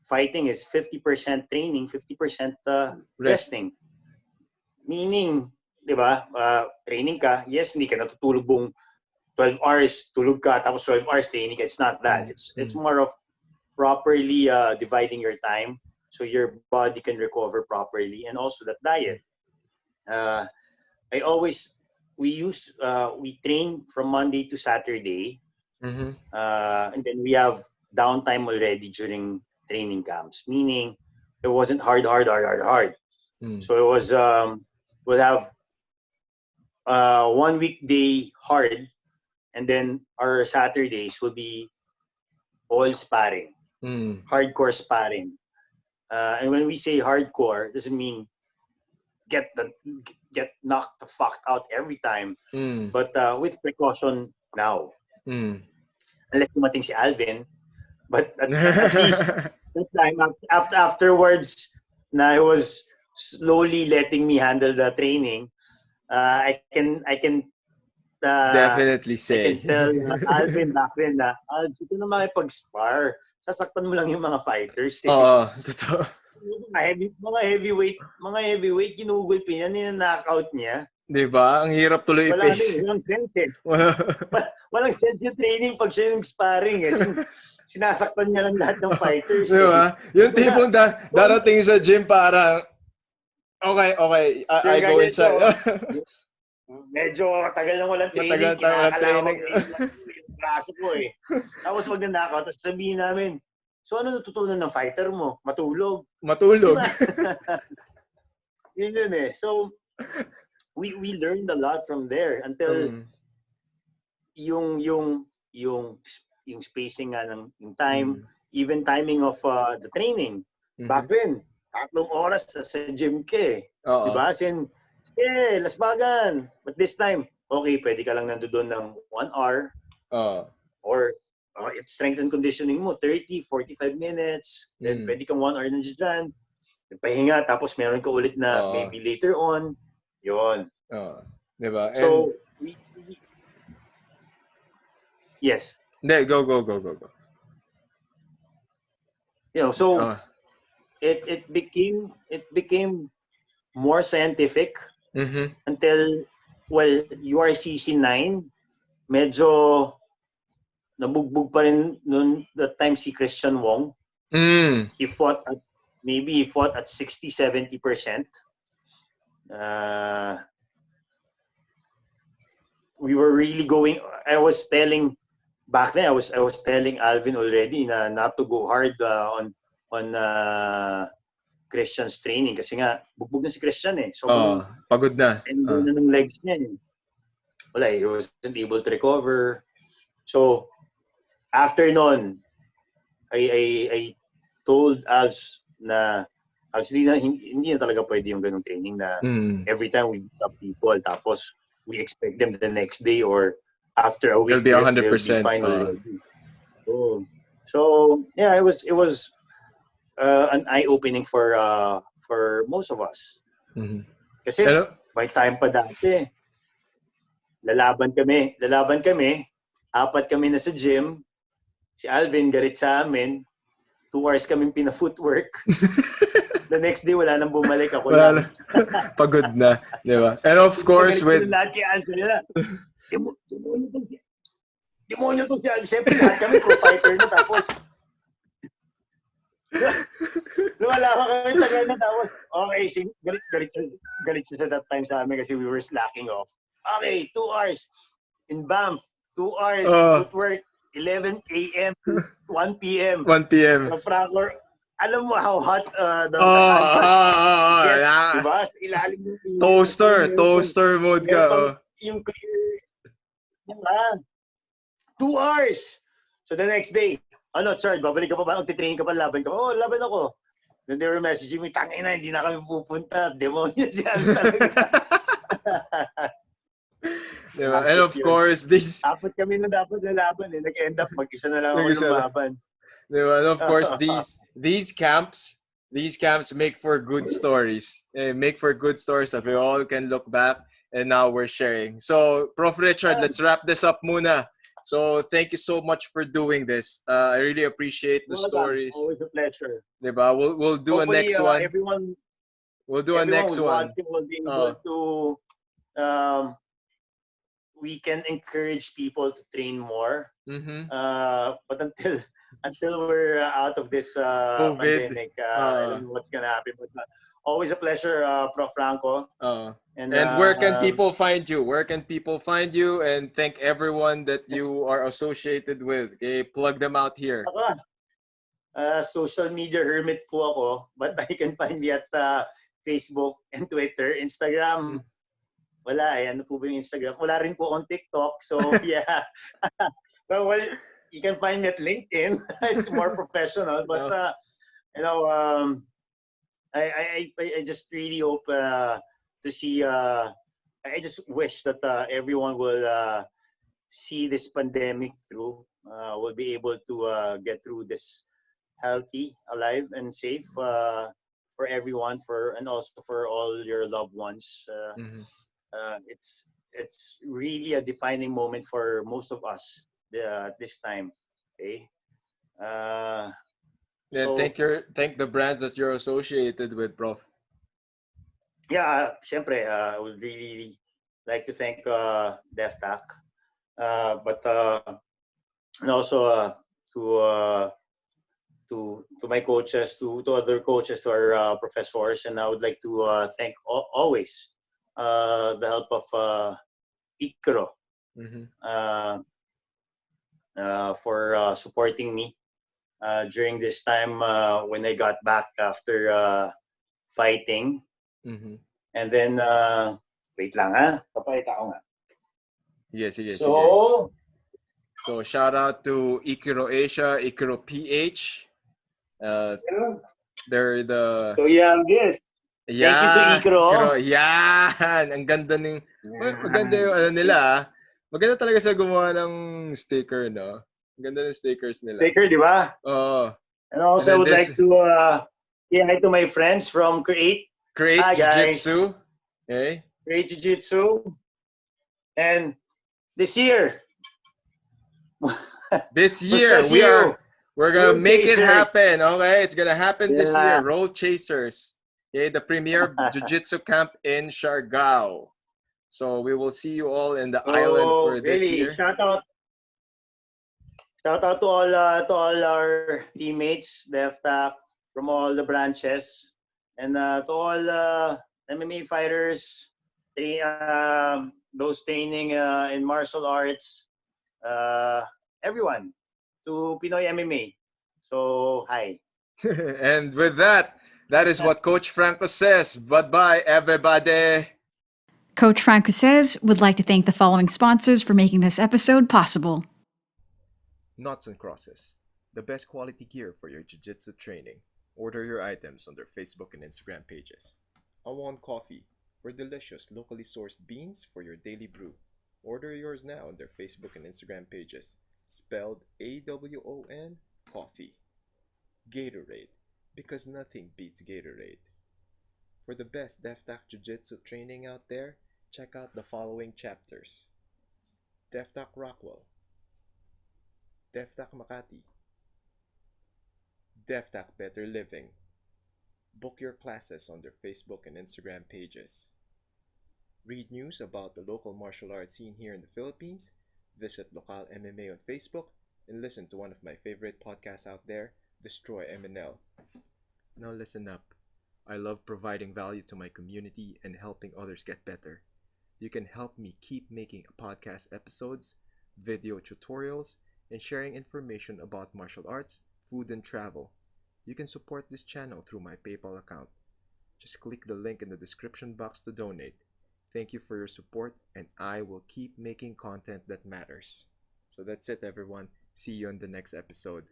fighting is 50% training, 50% Rest. resting. Meaning, di ba, training ka, yes, hindi ka natutulog buong 12 hours, tulog ka, tapos 12 hours training ka. It's not that. Mm. It's more of properly dividing your time so your body can recover properly, and also that diet. Uh, I always we train from Monday to Saturday, Mm-hmm. and then we have downtime already during training camps. Meaning, it wasn't hard. Mm. So it was we'll have 1 weekday hard, and then our Saturdays will be all sparring, Mm. hardcore sparring. And when we say hardcore, doesn't mean get the get knocked the fuck out every time, Mm. but with precaution now. Mm. Unless dumating si Alvin, but at least that time afterwards, na I was slowly letting me handle the training. Uh, Definitely I can say. tell Alvin back then na, dito na makipag-spar. Sasaktan mo lang yung mga fighters eh. Oo, totoo. Mga heavyweight, ginugol pa niya, ninanockout niya. Diba? Ang hirap tuloy i-pace. Walang sense eh. Walang sense yung training pag siya yung sparring eh. Sinasaktan niya lang lahat ng fighters diba? eh. Yung tipong darating sa gym para okay, I go inside. Medyo tagal na walang training, kinakalawag yung braso ko eh. Tapos wag na knockout, tapos sabihin namin, so ano natutunan ng fighter mo? Matulog. Diba? Yun eh. So, we learned a lot from there until yung spacing nga ng yung time, even timing of the training. Back then, 3 oras sa gym ka eh. Diba? Lasbagan. But this time, okay, pwede ka lang nandoon ng 1 hour. Or if strength and conditioning mo, 30, 45 minutes. Then pwede kang 1 hour nandiyan dyan. Pahinga, tapos meron ka ulit na maybe later on. Yun. Diba? So, yes. Go. You know, so it became more scientific until URCC 9 medyo nabugbog pa rin noon that time si Christian Wong. He fought at 60-70%. We were really going. I was telling back then. I was telling Alvin already na not to go hard on Christian's training kasi nga bugbog na si Christian eh. So pagod na. And na ng legs niya eh. Wala, he wasn't able to recover. So after nun, I told Alves na actually hindi na talaga pwede yung ganung training na every time we beat up people tapos we expect them the next day or after a week they'll be 100%. They'll be fine already. So yeah, it was an eye-opening for most of us. Kasi may time pa dati. Lalaban kami, 4 kami na sa gym. Si Alvin galit sa amin. 2 hours kaming pina-footwork. The next day, wala nang bumalik. Ako lang. Pagod na. Di ba? And of course, with... Lahat kay Alvin nila. Demonyo to si Alvin. Siyempre, lahat kami pro-fighter na. Tapos, lumalaman kami tagal na. Tapos, okay, galit siya at that time sa amin kasi we were slacking off. Okay, 2 hours. In Banff, 2 hours. Footwork. 11 a.m. to 1 p.m. 1 p.m. Franco, alam mo how hot the yeah. diba? Sa ilalim yung toaster mode ka. Yung clear. Diba? 2 hours. So the next day, Chard, babalik ka pa ba? Magtitraining ka pa, laban ka pa? Laban ako. Then they were messaging me, tangina, hindi na kami pupunta. Demonyo siya. Diba? And of course, apat kami na dapat lalaban eh. Nag-end up mag-isa na lang ako lumaban. Diba? And of course, these camps make for good stories. Make for good stories that we all can look back and now we're sharing. So, Prof. Richard, let's wrap this up muna. So, thank you so much for doing this. I really appreciate the stories. Always a pleasure. Diba? We'll do a next one. We'll do a next one. Will be able to we can encourage people to train more. But until we're out of this pandemic, I don't know what's gonna happen. But always a pleasure, Prof. Franco. And where can people find you? Where can people find you? And thank everyone that you are associated with. Okay, plug them out here. Social media hermit po ako, but I can find me at Facebook and Twitter, Instagram. Wala eh. Ano po ba yung Instagram? Wala rin po akong TikTok. So, yeah. Well, you can find me at LinkedIn. It's more professional. But, I just really hope to see... I just wish that everyone will see this pandemic through. Will be able to get through this healthy, alive, and safe for everyone, and also for all your loved ones. It's really a defining moment for most of us this time. Okay. So, thank the brands that you're associated with, Prof. Yeah, syempre, I would really like to thank DefTac, but and also to my coaches, to other coaches, to our professors, and I would like to thank always the help of Ikro for supporting me during this time when I got back after fighting. And then, wait lang ha, papayita ko nga. Yes. So shout out to Ikro Asia, Ikro PH. They're the... So youngest. Yeah, thank you to Ikro. Yan! Ang ganda maganda yung nila. Maganda talaga sila gumawa ng sticker, no? Ang ganda ng stickers nila. Sticker, di ba? And also, I would like to say hi to my friends from Create Jiu-Jitsu. Okay. Create Jiu-Jitsu. And this year, we are We're gonna Road make it Chasers. happen. Okay, it's gonna happen this year. Yeah. Road Chasers. Okay, the premier jiu-jitsu camp in Siargao. So we will see you all in the island So for this really, year. shout out to all our teammates, DevTap, from all the branches, and to all MMA fighters, those training in martial arts, uh, everyone, to Pinoy MMA. So hi. And with that, that is what Coach Franco says. Bye-bye, everybody. Coach Franco Says would like to thank the following sponsors for making this episode possible. Knots and Crosses, the best quality gear for your jiu-jitsu training. Order your items on their Facebook and Instagram pages. Awon Coffee, for delicious locally sourced beans for your daily brew. Order yours now on their Facebook and Instagram pages, spelled AWON Coffee. Gatorade, because nothing beats Gatorade. For the best DefTac Jiu-Jitsu training out there, check out the following chapters. DefTac Rockwell, DefTac Makati, DefTac Better Living. Book your classes on their Facebook and Instagram pages. Read news about the local martial arts scene here in the Philippines, visit Local MMA on Facebook, and listen to one of my favorite podcasts out there, Destroy MNL. Now listen up. I love providing value to my community and helping others get better. You can help me keep making podcast episodes, video tutorials, and sharing information about martial arts, food, and travel. You can support this channel through my PayPal account. Just click the link in the description box to donate. Thank you for your support, and I will keep making content that matters. So that's it, everyone. See you on the next episode.